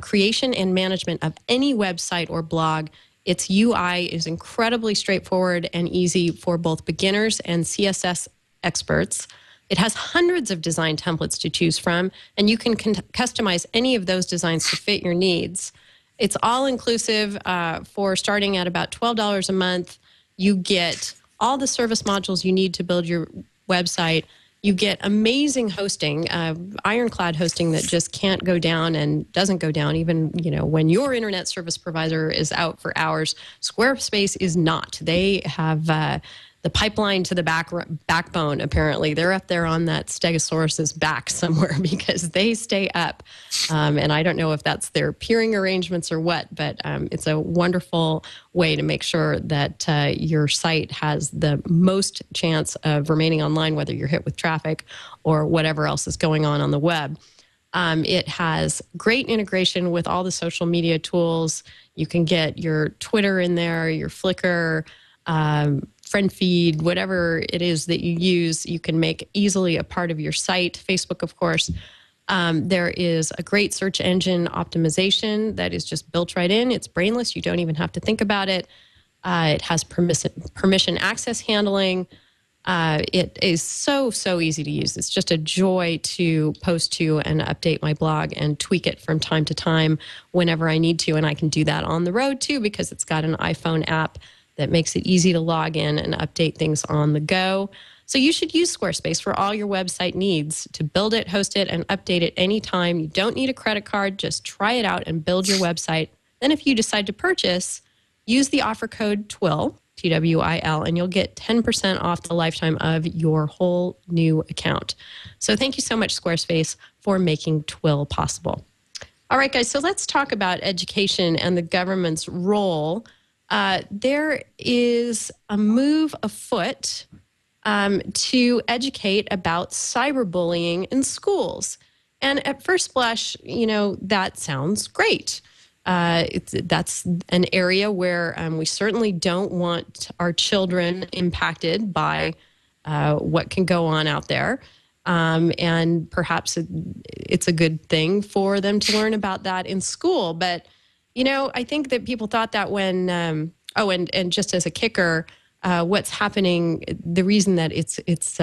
Creation and management of any website or blog. Its UI is incredibly straightforward and easy for both beginners and CSS experts. It has hundreds of design templates to choose from, and you can customize any of those designs to fit your needs. It's all inclusive for starting at about $12 a month. You get all the service modules you need to build your website. You get amazing hosting, ironclad hosting that just can't go down and doesn't go down even, when your internet service provider is out for hours. Squarespace is not. They have the pipeline to the backbone, apparently. They're up there on that Stegosaurus's back somewhere because they stay up. And I don't know if that's their peering arrangements or what, but it's a wonderful way to make sure that your site has the most chance of remaining online, whether you're hit with traffic or whatever else is going on the web. It has great integration with all the social media tools. You can get your Twitter in there, your Flickr, Friendfeed, whatever it is that you use, you can make easily a part of your site. Facebook, of course. There is a great search engine optimization that is just built right in. It's brainless. You don't even have to think about it. It has permission access handling. It is so easy to use. It's just a joy to post to and update my blog and tweak it from time to time whenever I need to. And I can do that on the road too because it's got an iPhone app that makes it easy to log in and update things on the go. So you should use Squarespace for all your website needs to build it, host it, and update it anytime. You don't need a credit card. Just try it out and build your website. Then if you decide to purchase, use the offer code TWiL, T-W-I-L, and you'll get 10% off the lifetime of your whole new account. So thank you so much, Squarespace, for making TWiL possible. All right, guys, so let's talk about education and the government's role. There is a move afoot to educate about cyberbullying in schools. And at first blush, that sounds great. That's an area where we certainly don't want our children impacted by what can go on out there. And perhaps it's a good thing for them to learn about that in school. But I think that people thought that when, and just as a kicker, what's happening, the reason that it's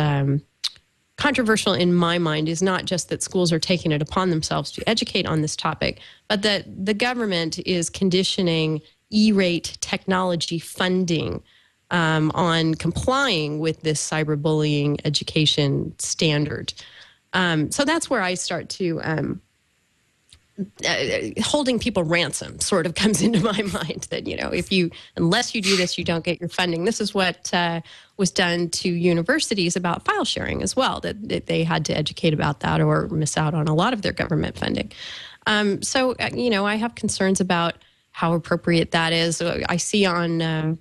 controversial in my mind is not just that schools are taking it upon themselves to educate on this topic, but that the government is conditioning E-rate technology funding on complying with this cyberbullying education standard. So that's where I start to holding people ransom sort of comes into my mind, that, you know, unless you do this, you don't get your funding. This is what was done to universities about file sharing as well, that they had to educate about that or miss out on a lot of their government funding. So, you know, I have concerns about how appropriate that is. I see on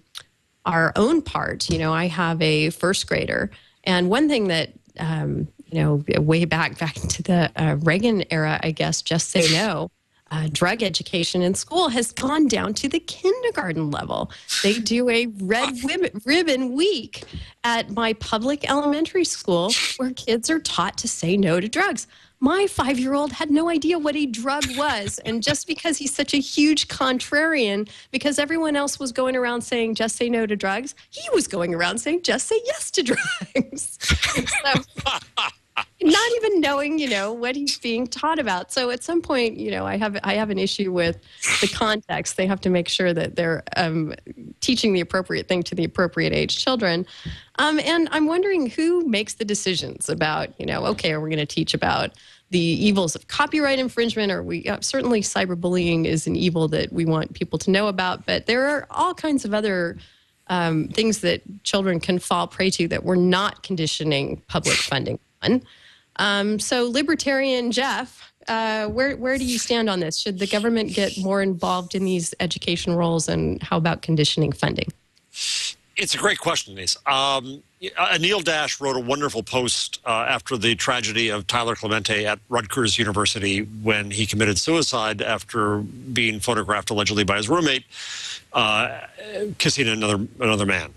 our own part, you know, I have a first grader, and one thing that, you know, way back into the Reagan era, I guess, just say no. Drug education in school has gone down to the kindergarten level. They do a red ribbon week at my public elementary school where kids are taught to say no to drugs. My 5-year-old had no idea what a drug was. And just because he's such a huge contrarian, because everyone else was going around saying, just say no to drugs, he was going around saying, just say yes to drugs. So, not even knowing, you know, what he's being taught about. So at some point, you know, I have an issue with the context. They have to make sure that they're teaching the appropriate thing to the appropriate age children. And I'm wondering who makes the decisions about, you know, okay, are we going to teach about the evils of copyright infringement, or certainly cyberbullying is an evil that we want people to know about, but there are all kinds of other things that children can fall prey to that we're not conditioning public funding on. So Libertarian Jeff, where do you stand on this? Should the government get more involved in these education roles, and how about conditioning funding? It's a great question, Denise. Anil Dash wrote a wonderful post after the tragedy of Tyler Clemente at Rutgers University when he committed suicide after being photographed allegedly by his roommate kissing another man.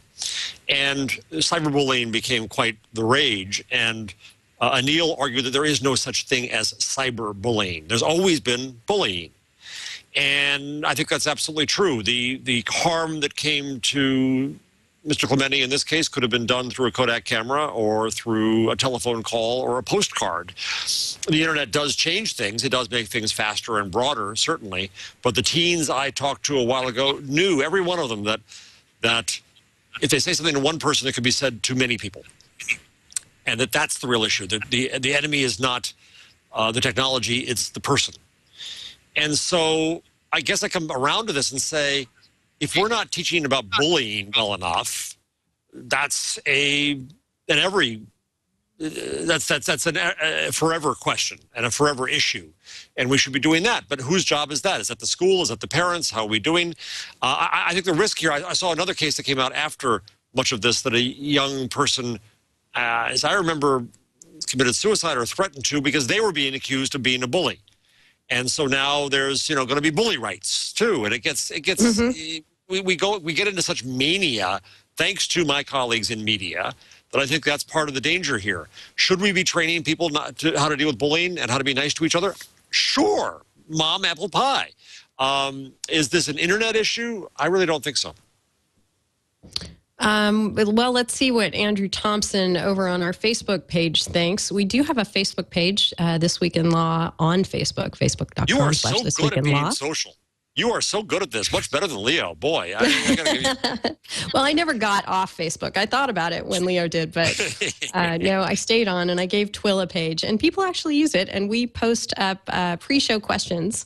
And cyberbullying became quite the rage. And Anil argued that there is no such thing as cyberbullying. There's always been bullying. And I think that's absolutely true. The harm that came to Mr. Clemente in this case could have been done through a Kodak camera or through a telephone call or a postcard. The internet does change things. It does make things faster and broader, certainly. But the teens I talked to a while ago knew, every one of them, that if they say something to one person, it could be said to many people. And that's the real issue. The enemy is not the technology, it's the person. And so I guess I come around to this and say, if we're not teaching about bullying well enough, that's a forever question and a forever issue, and we should be doing that. But whose job is that? Is that the school? Is that the parents? How are we doing? I think the risk here, I saw another case that came out after much of this, that a young person, as I remember, committed suicide or threatened to because they were being accused of being a bully. And so now there's, you know, going to be bully rights too, and it gets we get into such mania thanks to my colleagues in media that I think that's part of the danger here. Should we be training people how to deal with bullying and how to be nice to each other? Sure, mom, apple pie. Is this an internet issue? I really don't think so. Well, let's see what Andrew Thompson over on our Facebook page thinks. We do have a Facebook page, This Week in Law, on Facebook, facebook.com/thisweekinlaw. You are so good at being social. You are so good at this, much better than Leo. Boy, I gotta give you... Well, I never got off Facebook. I thought about it when Leo did, but no, I stayed on, and I gave TWiL a page, and people actually use it, and we post up pre-show questions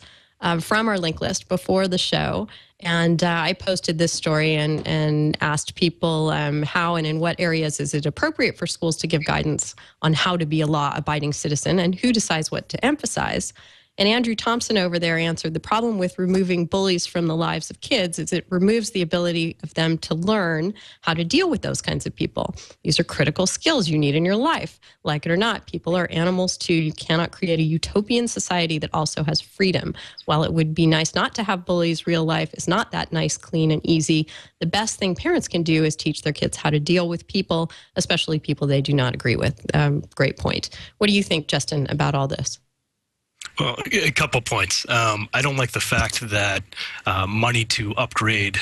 from our link list before the show. And I posted this story and asked people how and in what areas is it appropriate for schools to give guidance on how to be a law-abiding citizen, and who decides what to emphasize. And Andrew Thompson over there answered, the problem with removing bullies from the lives of kids is it removes the ability of them to learn how to deal with those kinds of people. These are critical skills you need in your life. Like it or not, people are animals too. You cannot create a utopian society that also has freedom. While it would be nice not to have bullies, real life is not that nice, clean, and easy. The best thing parents can do is teach their kids how to deal with people, especially people they do not agree with. Great point. What do you think, Justin, about all this? Well, a couple points. I don't like the fact that money to upgrade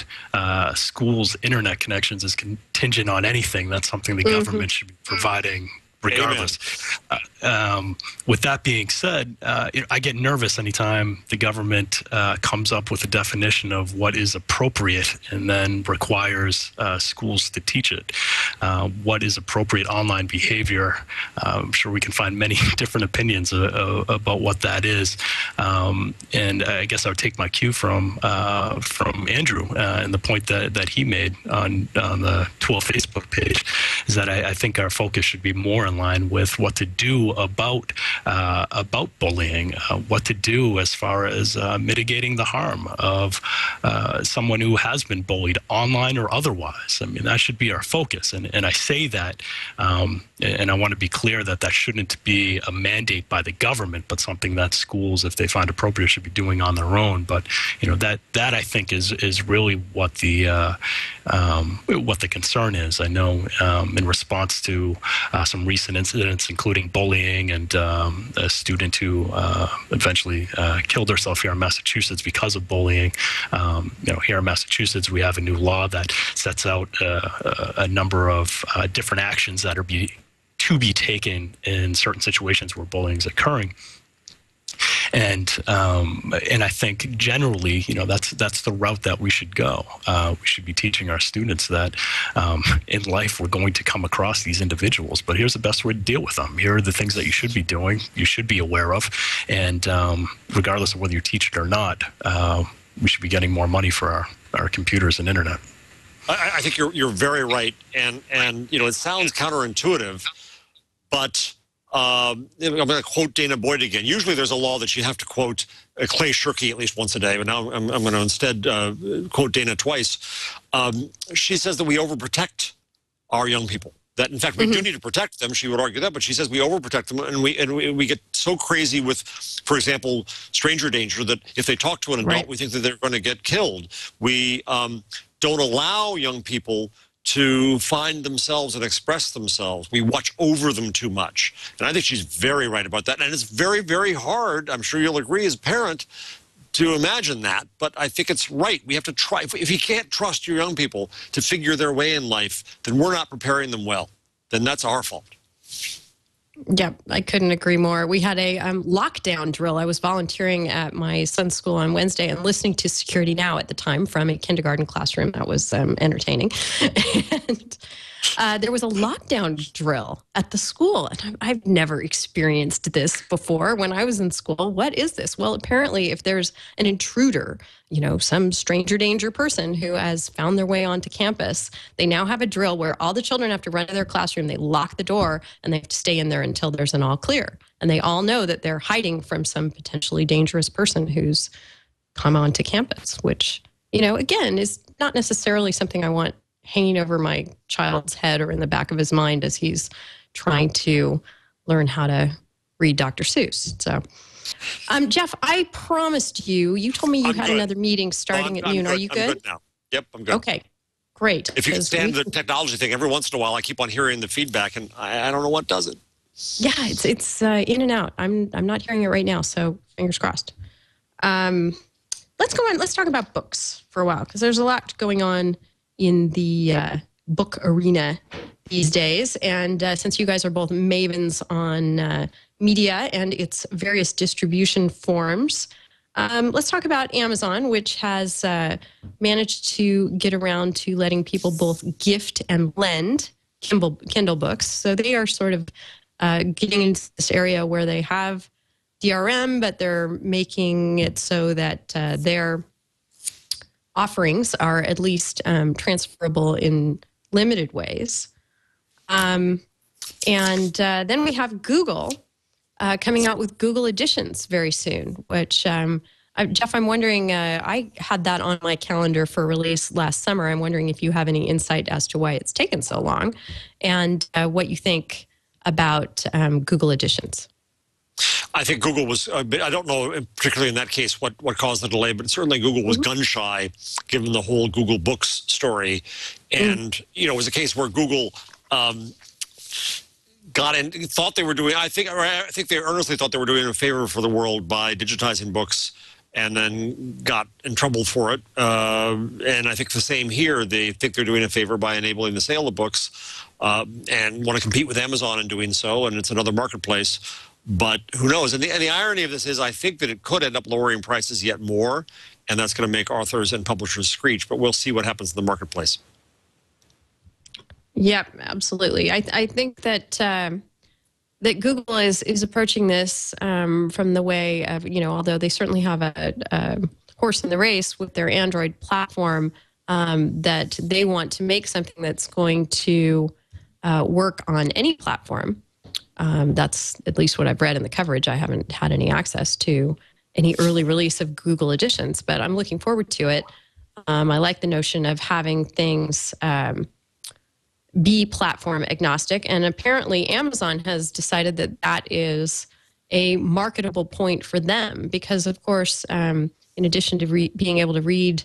schools' internet connections is contingent on anything. That's something the government should be providing regardless. With that being said, I get nervous anytime the government comes up with a definition of what is appropriate and then requires schools to teach it. What is appropriate online behavior? I'm sure we can find many different opinions about what that is. And I guess I would take my cue from Andrew and the point that he made on the TWiL Facebook page is that I think our focus should be more in line with what to do about bullying, what to do as far as mitigating the harm of someone who has been bullied online or otherwise. I mean, that should be our focus. And I say that, and I want to be clear that that shouldn't be a mandate by the government, but something that schools, if they find appropriate, should be doing on their own. But that I think is really what the concern is. I know in response to some recent incidents, including bullying and a student who eventually killed herself here in Massachusetts because of bullying. Here in Massachusetts, we have a new law that sets out a number of different actions that are to be taken in certain situations where bullying is occurring. And I think generally, that's the route that we should go. We should be teaching our students that in life we're going to come across these individuals, but here's the best way to deal with them. Here are the things that you should be doing, you should be aware of, and regardless of whether you teach it or not, we should be getting more money for our computers and internet. I think you're very right, and it sounds counterintuitive, but I'm going to quote Dana Boyd again. Usually there's a law that you have to quote Clay Shirky at least once a day, but now I'm going to instead quote Dana twice. She says that we overprotect our young people. That, in fact, we do need to protect them. She would argue that, but she says we overprotect them, and we get so crazy with, for example, stranger danger that if they talk to an adult, we think that they're going to get killed. We don't allow young people to find themselves and express themselves. We watch over them too much. And I think she's very right about that. And it's very, very hard, I'm sure you'll agree as a parent, to imagine that. But I think it's right. We have to try. If you can't trust your young people to figure their way in life, then we're not preparing them well. Then that's our fault. Yep, I couldn't agree more. We had a lockdown drill. I was volunteering at my son's school on Wednesday and listening to Security Now at the time from a kindergarten classroom. That was entertaining. And there was a lockdown drill at the school. And I've never experienced this before when I was in school. What is this? Well, apparently if there's an intruder, some stranger danger person who has found their way onto campus, they now have a drill where all the children have to run to their classroom. They lock the door and they have to stay in there until there's an all clear. And they all know that they're hiding from some potentially dangerous person who's come onto campus, which, again, is not necessarily something I want hanging over my child's head or in the back of his mind as he's trying to learn how to read Dr. Seuss. So, Jeff, I promised you told me you had another meeting starting at noon. Are you good? I'm good now. Yep, I'm good. Okay, great. If you can stand the technology thing, every once in a while I keep on hearing the feedback, and I don't know what does it. Yeah, it's in and out. I'm not hearing it right now, so fingers crossed. Let's go on. Let's talk about books for a while, because there's a lot going on in the book arena these days. And since you guys are both mavens on media and its various distribution forms, let's talk about Amazon, which has managed to get around to letting people both gift and lend Kindle books. So they are sort of getting into this area where they have DRM, but they're making it so that their offerings are at least transferable in limited ways. And then we have Google coming out with Google Editions very soon, which, Jeff, I'm wondering, I had that on my calendar for release last summer. I'm wondering if you have any insight as to why it's taken so long and what you think about Google Editions. I think Google was, I don't know particularly in that case what caused the delay, but certainly Google was gun shy given the whole Google Books story. And, it was a case where Google got in, thought they were doing. I think they earnestly thought they were doing a favor for the world by digitizing books, and then got in trouble for it. And I think the same here. They think they're doing a favor by enabling the sale of books, and want to compete with Amazon in doing so. And it's another marketplace. But who knows? And the irony of this is, I think that it could end up lowering prices yet more, and that's going to make authors and publishers screech. But we'll see what happens in the marketplace. Yep, absolutely. I think that that Google is approaching this from the way of, although they certainly have a horse in the race with their Android platform, that they want to make something that's going to work on any platform. That's at least what I've read in the coverage. I haven't had any access to any early release of Google editions, but I'm looking forward to it. I like the notion of having things be platform agnostic, and apparently Amazon has decided that that is a marketable point for them because, of course, in addition to being able to read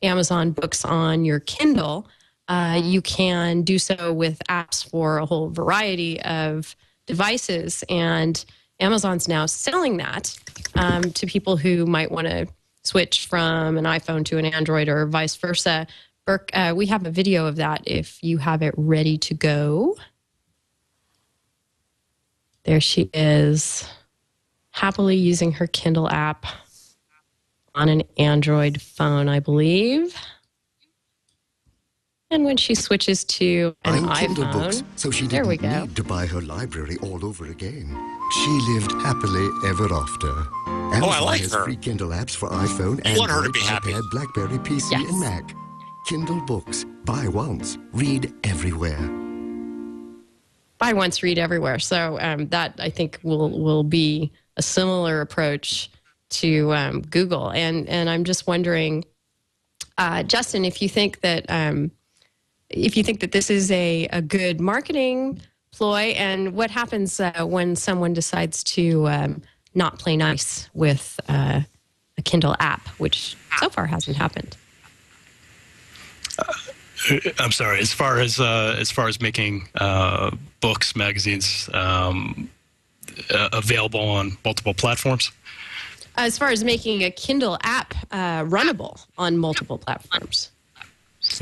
Amazon books on your Kindle, you can do so with apps for a whole variety of devices, and Amazon's now selling that to people who might want to switch from an iPhone to an Android or vice versa. Burke, we have a video of that if you have it ready to go. There she is, happily using her Kindle app on an Android phone, I believe. And when she switches to an iPhone, books, so she there we didn't go. need to buy her library all over again. She lived happily ever after. Amazon I like has her. free Kindle apps for iPhone, I want her to Android, be happy. iPad, BlackBerry, PC, Yes. and Mac. Kindle books. Buy once, read everywhere. Buy once, read everywhere. So that, I think, will be a similar approach to Google. And I'm just wondering, Justin, if you think that this is a good marketing ploy, and what happens when someone decides to not play nice with a Kindle app, which so far hasn't happened. I'm sorry. As far as making books, magazines available on multiple platforms. As far as making a Kindle app runnable on multiple platforms.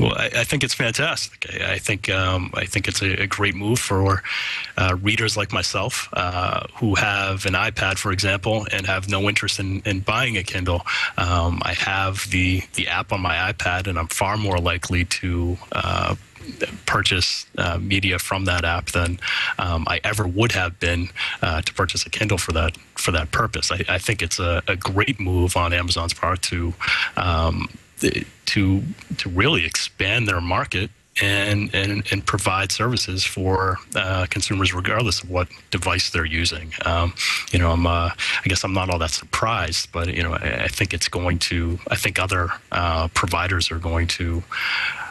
Well, I think it's fantastic. I think it's a great move for readers like myself who have an iPad, for example, and have no interest in buying a Kindle. I have the app on my iPad, and I'm far more likely to purchase media from that app than I ever would have been to purchase a Kindle for that purpose. I think it's a great move on Amazon's part to really expand their market and provide services for consumers regardless of what device they're using. I guess I'm not all that surprised, but I think it's going to. I think other providers are going to.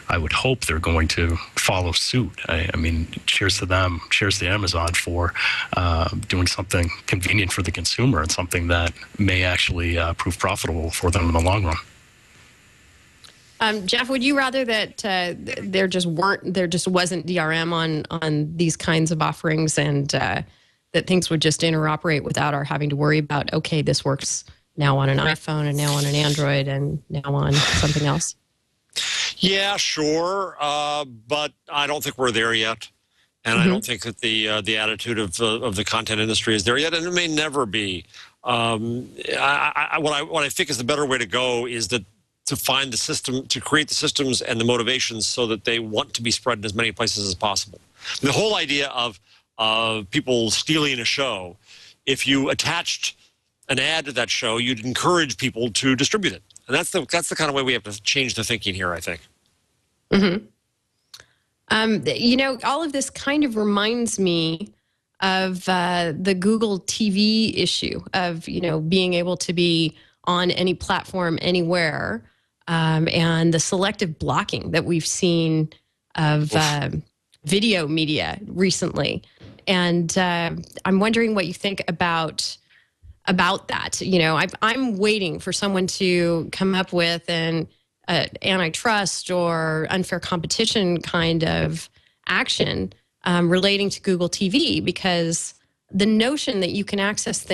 I would hope they're going to follow suit. I mean, cheers to them. Cheers to Amazon for doing something convenient for the consumer and something that may actually prove profitable for them in the long run. Jeff, would you rather that there just wasn't DRM on these kinds of offerings, and that things would just interoperate without our having to worry about, okay, this works now on an iPhone and now on an Android and now on something else? Yeah, sure, but I don't think we're there yet, and I don't think that the attitude of the content industry is there yet, and it may never be. What I think is the better way to go is that to find the system, to create the systems and the motivations so that they want to be spread in as many places as possible. The whole idea of people stealing a show, if you attached an ad to that show, you'd encourage people to distribute it. And that's the kind of way we have to change the thinking here, I think. All of this kind of reminds me of the Google TV issue of, being able to be on any platform anywhere, and the selective blocking that we've seen of video media recently. And I'm wondering what you think about that. I'm waiting for someone to come up with an antitrust or unfair competition kind of action relating to Google TV, because the notion that you can access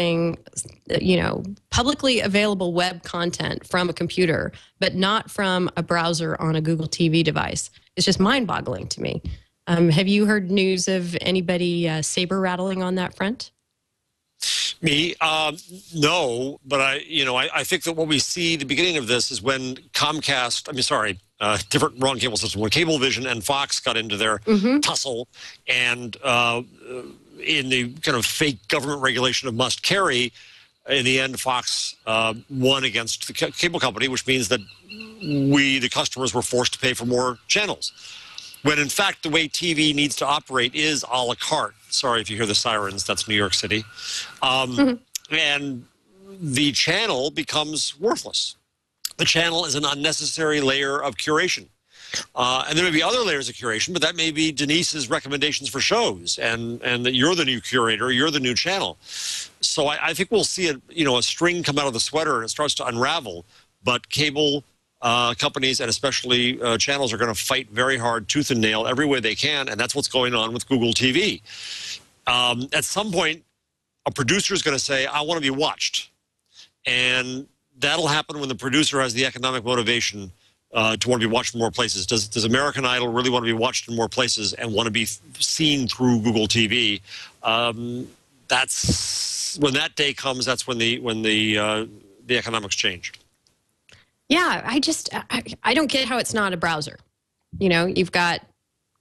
publicly available web content from a computer, but not from a browser on a Google TV device is just mind-boggling to me. Have you heard news of anybody saber rattling on that front? Me? No, but I think that what we see the beginning of this is when Comcast, wrong cable system, when Cablevision and Fox got into their tussle, and in the kind of fake government regulation of must carry, in the end, Fox won against the cable company, which means that we, the customers, were forced to pay for more channels. When, in fact, the way TV needs to operate is a la carte. Sorry if you hear the sirens, that's New York City. And the channel becomes worthless. The channel is an unnecessary layer of curation. And there may be other layers of curation, but that may be Denise's recommendations for shows, and that you're the new curator, you're the new channel. So I think we'll see a string come out of the sweater and it starts to unravel, but cable companies and especially channels are going to fight very hard, tooth and nail, every way they can, and that's what's going on with Google TV. At some point, a producer is going to say, I want to be watched. And that'll happen when the producer has the economic motivation to want to be watched in more places. Does American Idol really want to be watched in more places and want to be seen through Google TV? That's when that day comes. That's when the economics change. Yeah, I don't get how it's not a browser. You've got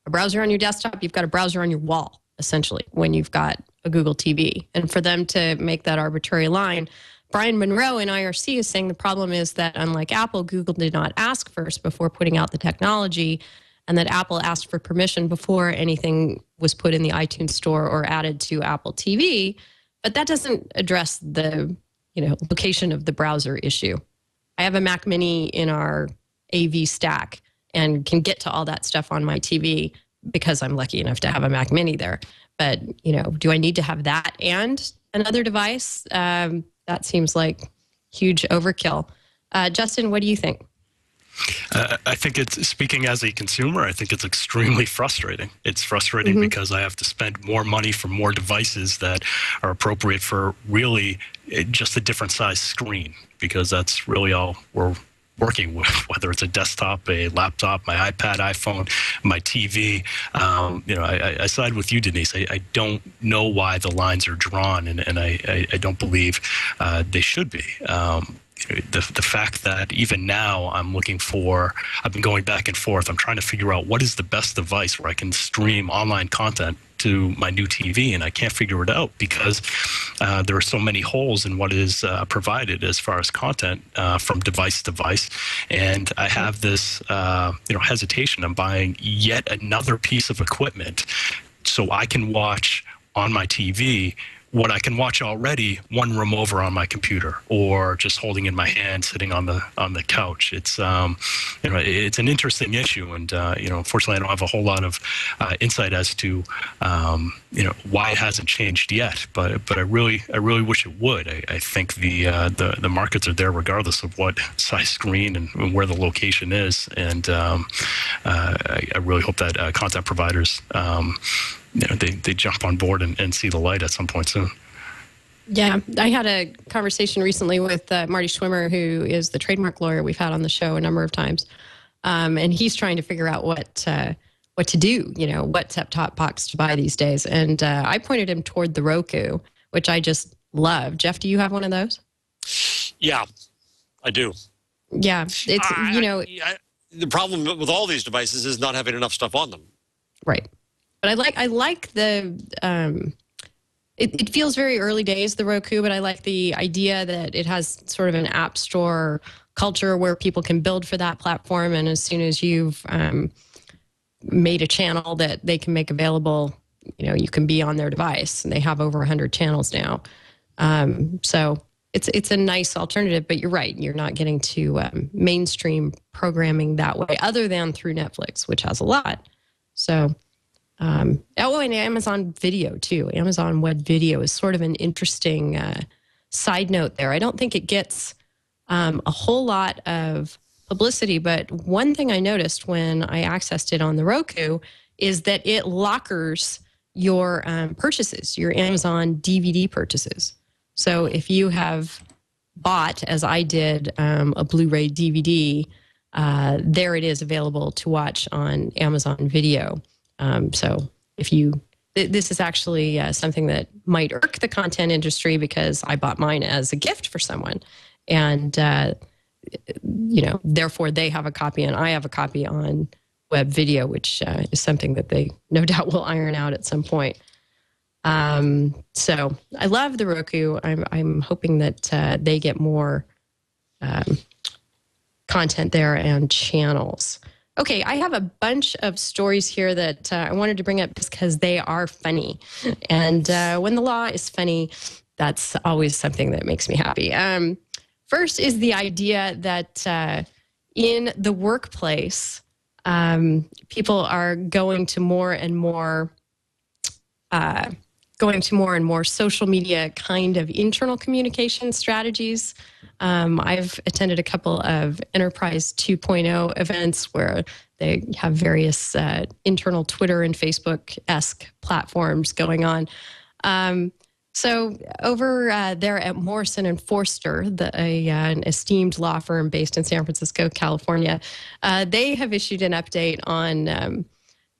a browser on your desktop, you've got a browser on your wall, essentially, when you've got a Google TV. And for them to make that arbitrary line, Brian Monroe in IRC is saying the problem is that, unlike Apple, Google did not ask first before putting out the technology, and that Apple asked for permission before anything was put in the iTunes store or added to Apple TV. But that doesn't address the location of the browser issue. I have a Mac Mini in our AV stack and can get to all that stuff on my TV because I'm lucky enough to have a Mac Mini there. But, do I need to have that and another device? That seems like huge overkill. Justin, what do you think? I think speaking as a consumer, I think it's extremely frustrating. It's frustrating because I have to spend more money for more devices that are appropriate for really just a different size screen, because that's really all we're working with, whether it's a desktop, a laptop, my iPad, iPhone, my TV. I side with you, Denise. I don't know why the lines are drawn, and I don't believe they should be. The fact that even now I've been going back and forth. I'm trying to figure out what is the best device where I can stream online content to my new TV, and I can't figure it out because there are so many holes in what is provided as far as content from device to device. And I have this hesitation. I'm buying yet another piece of equipment so I can watch on my TV what I can watch already one room over on my computer, or just holding in my hand, sitting on the couch. It's it's an interesting issue, and unfortunately, I don't have a whole lot of insight as to why it hasn't changed yet. But I really wish it would. I think the markets are there regardless of what size screen and where the location is, and I really hope that content providers they jump on board and see the light at some point soon. Yeah, I had a conversation recently with Marty Schwimmer, who is the trademark lawyer we've had on the show a number of times, and he's trying to figure out what to do, what set-top box to buy these days. And I pointed him toward the Roku, which I just love. Jeff, do you have one of those? Yeah, I do. Yeah, it's the problem with all these devices is not having enough stuff on them. Right. But I like the, it feels very early days, the Roku, but I like the idea that it has sort of an app store culture where people can build for that platform. And as soon as you've made a channel that they can make available, you can be on their device. And they have over 100 channels now. So it's a nice alternative, but you're right. You're not getting to mainstream programming that way, other than through Netflix, which has a lot. So... and Amazon Video, too. Amazon Web Video is sort of an interesting side note there. I don't think it gets a whole lot of publicity, but one thing I noticed when I accessed it on the Roku is that it lockers your purchases, your Amazon DVD purchases. So if you have bought, as I did, a Blu-ray DVD, there it is available to watch on Amazon Video. So if you, this is actually something that might irk the content industry because I bought mine as a gift for someone. And, therefore they have a copy and I have a copy on web video, which is something that they no doubt will iron out at some point. So I love the Roku. I'm hoping that they get more content there and channels. Okay, I have a bunch of stories here that I wanted to bring up just because they are funny. And when the law is funny, that's always something that makes me happy. First is the idea that in the workplace, people are going to more and more social media kind of internal communication strategies. I've attended a couple of Enterprise 2.0 events where they have various internal Twitter and Facebook-esque platforms going on. So over there at Morrison and Forster, an esteemed law firm based in San Francisco, California, they have issued an update on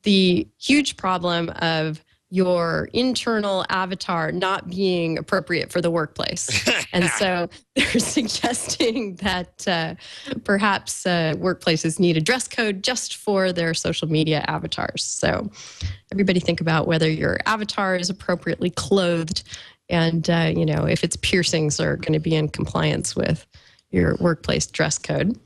the huge problem of your internal avatar not being appropriate for the workplace. And so they're suggesting that perhaps workplaces need a dress code just for their social media avatars. So everybody think about whether your avatar is appropriately clothed and, if its piercings are going to be in compliance with your workplace dress code.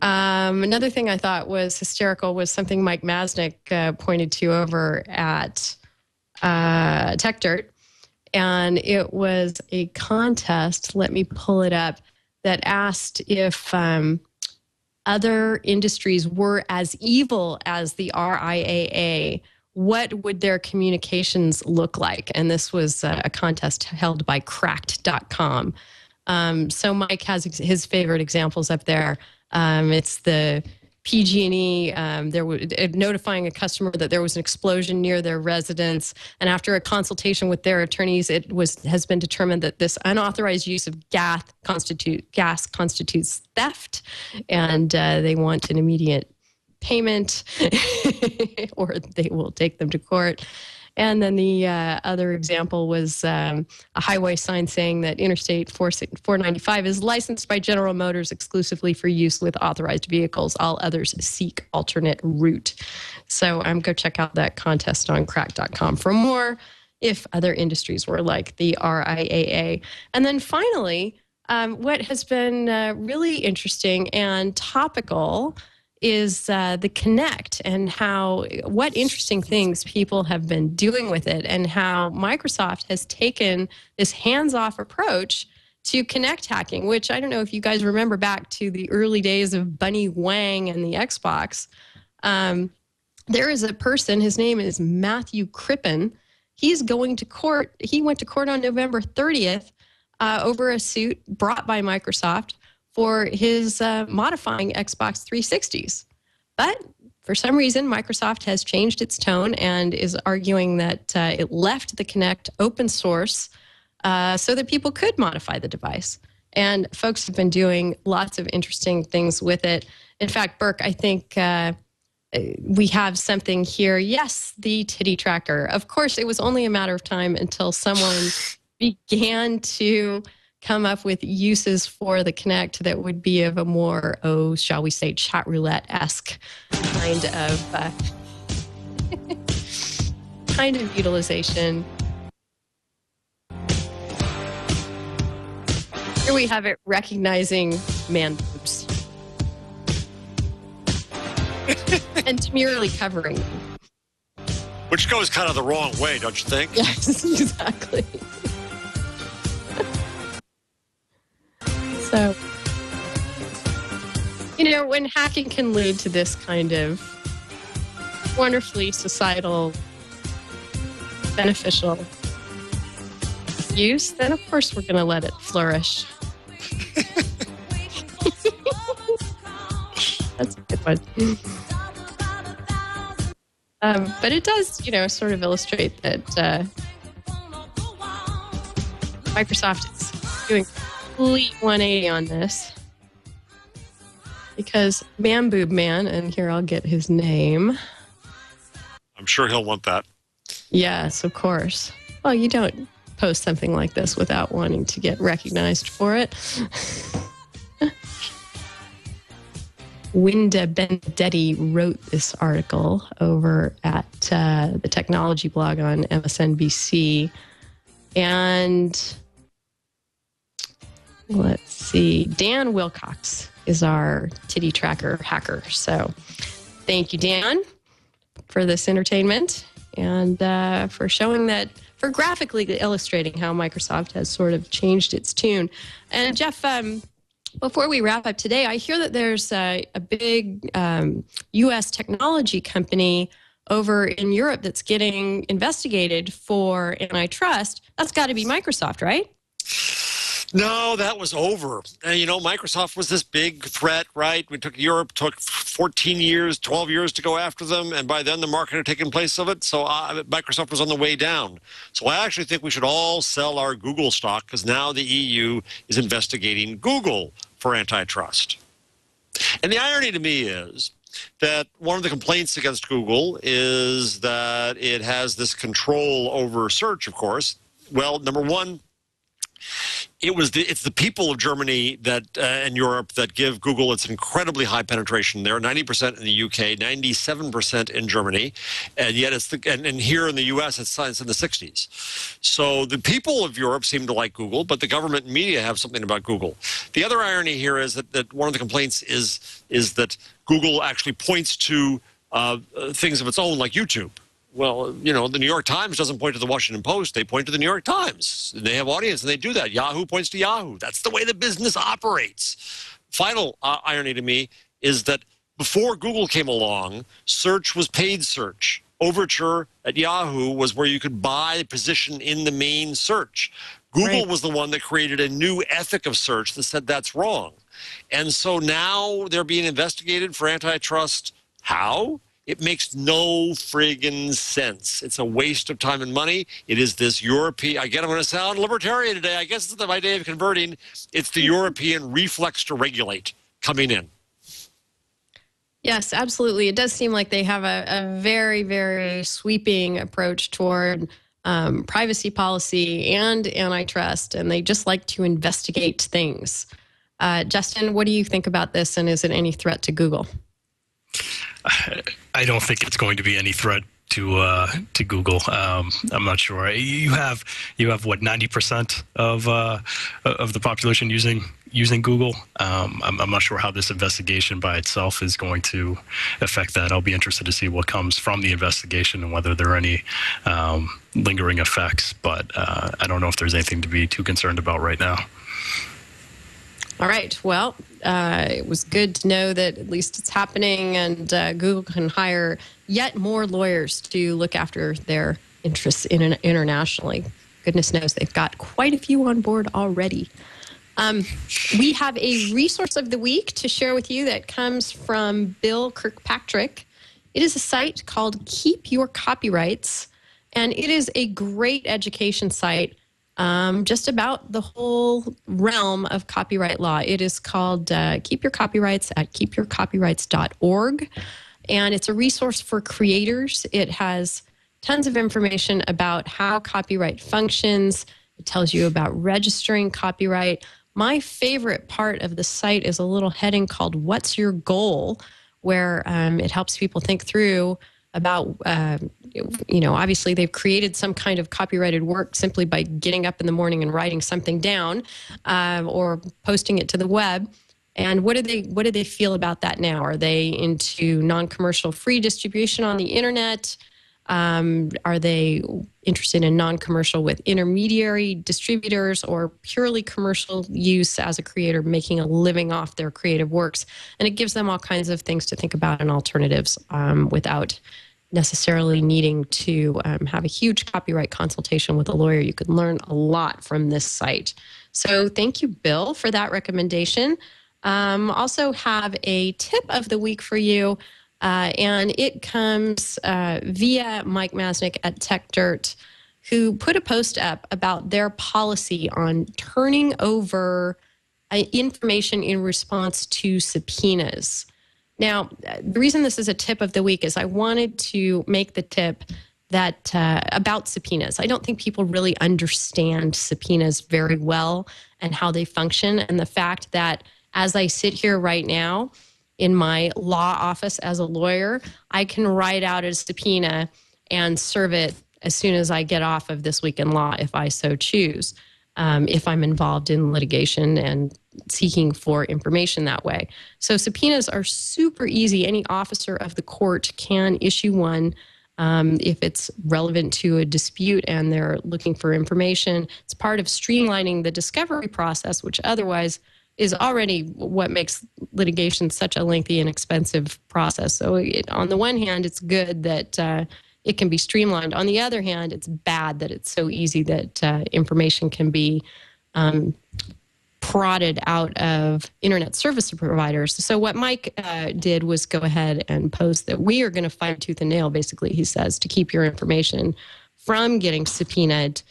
Another thing I thought was hysterical was something Mike Masnick pointed to over at Tech Dirt, and it was a contest, let me pull it up, that asked if other industries were as evil as the RIAA, what would their communications look like? And this was a contest held by cracked.com. So Mike has his favorite examples up there. It's the PG&E, there was notifying a customer that there was an explosion near their residence, and after a consultation with their attorneys, has been determined that this unauthorized use of gas constitutes theft, and they want an immediate payment, or they will take them to court. And then the other example was a highway sign saying that Interstate 495 is licensed by General Motors exclusively for use with authorized vehicles. All others seek alternate route. So go check out that contest on crack.com for more if other industries were like the RIAA. And then finally, what has been really interesting and topical is the Kinect and what interesting things people have been doing with it, and how Microsoft has taken this hands-off approach to Kinect hacking, which I don't know if you guys remember back to the early days of Bunny Wang and the Xbox. There is a person, his name is Matthew Crippen. He's going to court. He went to court on November 30th over a suit brought by Microsoft for his modifying Xbox 360s. But for some reason, Microsoft has changed its tone and is arguing that it left the Kinect open source so that people could modify the device. And folks have been doing lots of interesting things with it. In fact, Burke, I think we have something here. Yes, the titty tracker. Of course, it was only a matter of time until someone began to come up with uses for the Kinect that would be of a more, shall we say, chat roulette-esque kind of utilization. Here we have it recognizing man boobs and merely covering them. Which goes kind of the wrong way, don't you think? Yes, exactly. So, when hacking can lead to this kind of wonderfully societal, beneficial use, then of course we're going to let it flourish. That's a good one. But it does, sort of illustrate that Microsoft is doing a complete 180 on this. Because Bamboo Man, and here I'll get his name. I'm sure he'll want that. Yes, of course. Well, you don't post something like this without wanting to get recognized for it. Winda Benedetti wrote this article over at the technology blog on MSNBC. And let's see, Dan Wilcox is our titty tracker hacker. So thank you, Dan, for this entertainment and for showing that, for graphically illustrating how Microsoft has sort of changed its tune. And Jeff, before we wrap up today, I hear that there's a big U.S. technology company over in Europe that's getting investigated for antitrust. That's got to be Microsoft, right? No, that was over. Microsoft was this big threat, right? Europe took 14 years, 12 years to go after them, and by then the market had taken place of it, so Microsoft was on the way down. So I actually think we should all sell our Google stock because now the EU is investigating Google for antitrust. And the irony to me is that one of the complaints against Google is that it has this control over search, of course. Well, number one, it's the people of Germany that and Europe that give Google its incredibly high penetration there, 90% in the UK, 97% in Germany, and yet and here in the US it's in the 60s. So the people of Europe seem to like Google, but the government and media have something about Google. The other irony here is that one of the complaints is that Google actually points to things of its own, like YouTube. Well, the New York Times doesn't point to the Washington Post. They point to the New York Times. They have audience, and they do that. Yahoo points to Yahoo. That's the way the business operates. Final irony to me is that before Google came along, search was paid search. Overture at Yahoo was where you could buy position in the main search. Google was the one that created a new ethic of search that said that's wrong. And so now they're being investigated for antitrust. How? It makes no friggin' sense. It's a waste of time and money. It is this European, again, I'm going to sound libertarian today. I guess it's my day of converting. It's the European reflex to regulate coming in. Yes, absolutely. It does seem like they have a very, very sweeping approach toward privacy policy and antitrust, and they just like to investigate things. Justin, what do you think about this, and is it any threat to Google? I don't think it's going to be any threat to Google. I'm not sure. You have what, 90% of the population using Google. I'm not sure how this investigation by itself is going to affect that. I'll be interested to see what comes from the investigation and whether there are any lingering effects. But I don't know if there's anything to be too concerned about right now. All right. Well, it was good to know that at least it's happening, and Google can hire yet more lawyers to look after their interests internationally. Goodness knows they've got quite a few on board already. We have a resource of the week to share with you that comes from Bill Kirkpatrick. It is a site called Keep Your Copyrights, and it is a great education site just about the whole realm of copyright law. It is called Keep Your Copyrights at keepyourcopyrights.org. And it's a resource for creators. It has tons of information about how copyright functions. It tells you about registering copyright. My favorite part of the site is a little heading called What's Your Goal?, where it helps people think through about, obviously they've created some kind of copyrighted work simply by getting up in the morning and writing something down or posting it to the web. And what do they feel about that now? Are they into non-commercial free distribution on the internet? Are they interested in non-commercial with intermediary distributors, or purely commercial use as a creator making a living off their creative works? And it gives them all kinds of things to think about and alternatives without necessarily needing to have a huge copyright consultation with a lawyer. You could learn a lot from this site. So thank you, Bill, for that recommendation. Also have a tip of the week for you. And it comes via Mike Masnick at TechDirt, who put a post up about their policy on turning over information in response to subpoenas. Now, the reason this is a tip of the week is I wanted to make the tip that about subpoenas. I don't think people really understand subpoenas very well and how they function. And the fact that as I sit here right now in my law office as a lawyer, I can write out a subpoena and serve it as soon as I get off of This Week in Law, if I so choose, if I'm involved in litigation and seeking for information that way. So subpoenas are super easy. Any officer of the court can issue one if it's relevant to a dispute and they're looking for information. It's part of streamlining the discovery process, which otherwise is already what makes litigation such a lengthy and expensive process. So on the one hand, it's good that it can be streamlined. On the other hand, it's bad that it's so easy that information can be prodded out of internet service providers. So what Mike did was go ahead and post that we are going to fight tooth and nail, basically, he says, to keep your information from getting subpoenaed.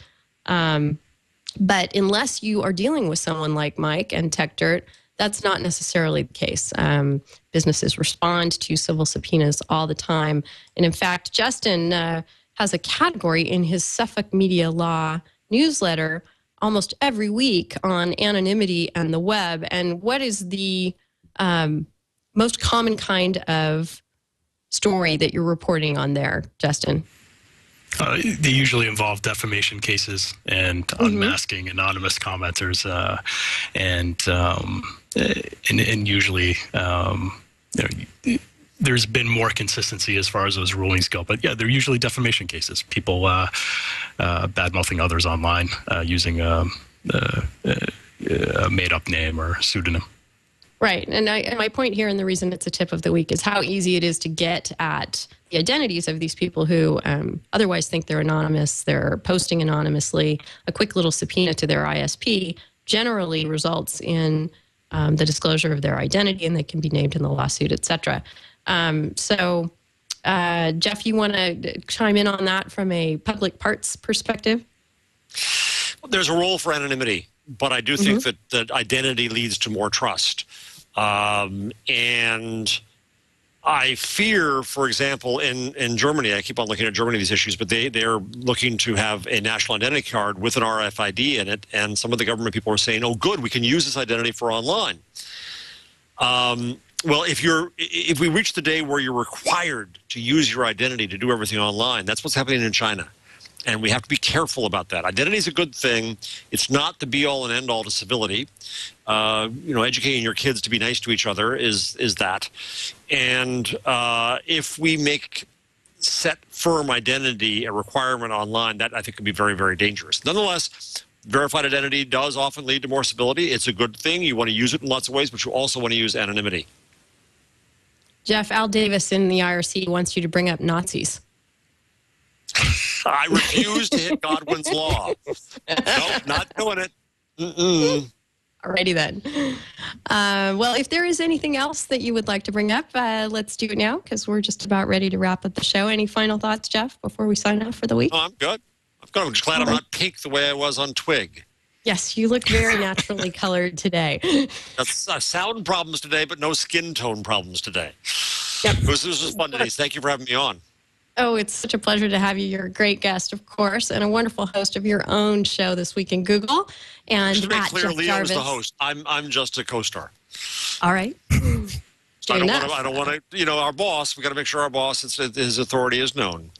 But unless you are dealing with someone like Mike and TechDirt, that's not necessarily the case. Businesses respond to civil subpoenas all the time. And in fact, Justin has a category in his Suffolk Media Law newsletter almost every week on anonymity and the web. And what is the most common kind of story that you're reporting on there, Justin? They usually involve defamation cases and unmasking anonymous commenters, and usuly there's been more consistency as far as those rulings go. But yeah, they're usually defamation cases. People bad-mouthing others online using a made-up name or pseudonym. Right. And my point here, and the reason it's a tip of the week, is how easy it is to get at the identities of these people who otherwise think they're anonymous. They're posting anonymously. A quick little subpoena to their ISP generally results in the disclosure of their identity, and they can be named in the lawsuit, et cetera. So, Jeff, you want to chime in on that from a public parts perspective? There's a role for anonymity, but I do think that identity leads to more trust. And I fear, for example, in Germany, I keep on looking at Germany, these issues, but they're looking to have a national identity card with an RFID in it. And some of the government people are saying, oh, good, we can use this identity for online. Well, if we reach the day where you're required to use your identity to do everything online, that's what's happening in China. And we have to be careful about that. Identity is a good thing. It's not the be-all and end-all to civility. Educating your kids to be nice to each other is that. And if we set firm identity a requirement online, that I think could be very, very dangerous. Nonetheless, verified identity does often lead to more civility. It's a good thing. You want to use it in lots of ways, but you also want to use anonymity. Jeff, Al Davis in the IRC wants you to bring up Nazis. I refuse to hit Godwin's law. Nope, not doing it. Alrighty then. Well, if there is anything else that you would like to bring up, let's do it now, because we're just about ready to wrap up the show. Any final thoughts, Jeff, before we sign off for the week? Oh, I'm good. I'm just glad I'm not pink the way I was on Twig. Yes, you look very naturally colored today. That's sound problems today, but no skin tone problems today. Yep. This was fun, Denise. Thank you for having me on. Oh, it's such a pleasure to have you. You're a great guest, of course, and a wonderful host of your own show, This Week in Google. And just to make clear, Jeff Leo Jarvis. is the host. I'm just a co-star. All right. So I don't want to, our boss, we got to make sure our boss, his authority is known.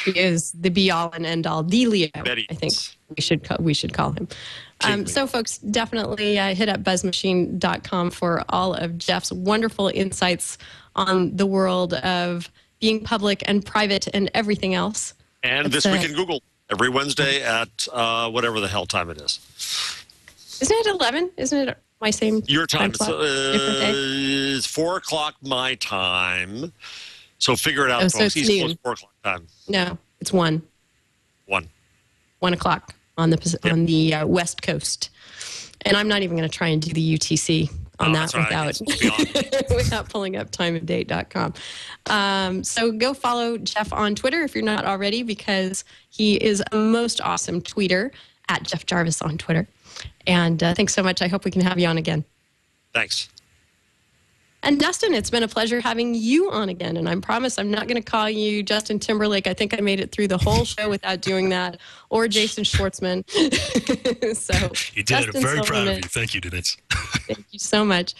He is the be-all and end-all, the Leo, I think we should call him. So, folks, definitely hit up buzzmachine.com for all of Jeff's wonderful insights on the world of being public and private and everything else. And This Week in Google, every Wednesday at whatever the hell time it is. Isn't it 11? Isn't it my same Your time. It's it's 4 o'clock my time. So figure it out, folks. So it's East Coast 4 o'clock time. No, it's 1. 1 o'clock on the West Coast. And I'm not even going to try and do the UTC. on that that's without pulling up timeanddate.com. So go follow Jeff on Twitter if you're not already, because he is a most awesome tweeter at Jeff Jarvis on Twitter. And thanks so much. I hope we can have you on again. Thanks. And Dustin, it's been a pleasure having you on again. And I promise I'm not going to call you Justin Timberlake. I think I made it through the whole show without doing that, or Jason Schwartzman. So you did. Justin I'm very proud Silverman, of you. Thank you, Denise. Thank you so much.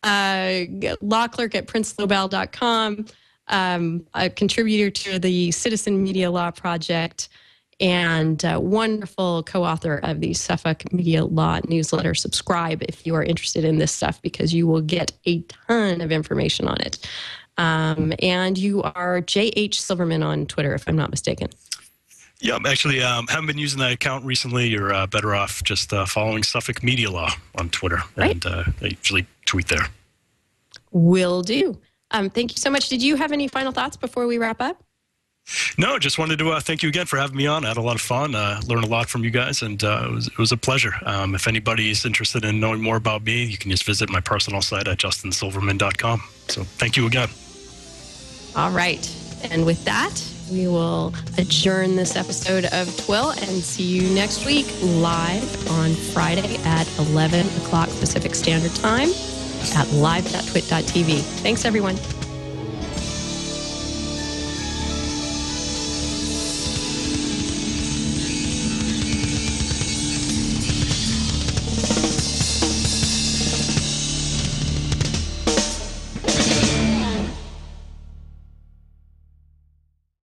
Law clerk at princellobel.com, a contributor to the Citizen Media Law Project, and wonderful co-author of the Suffolk Media Law newsletter. Subscribe if you are interested in this stuff, because you will get a ton of information on it. And you are J.H. Silverman on Twitter, if I'm not mistaken. Yeah, actually, haven't been using that account recently. You're better off just following Suffolk Media Law on Twitter. Right. And I usually tweet there. Will do. Thank you so much. Did you have any final thoughts before we wrap up? No, just wanted to thank you again for having me on. I had a lot of fun, learned a lot from you guys, and it was a pleasure. If anybody is interested in knowing more about me, you can just visit my personal site at justinsilverman.com. So thank you again. All right. And with that, we will adjourn this episode of TWiL and see you next week live on Friday at 11 o'clock Pacific Standard Time at live.twit.tv. Thanks, everyone.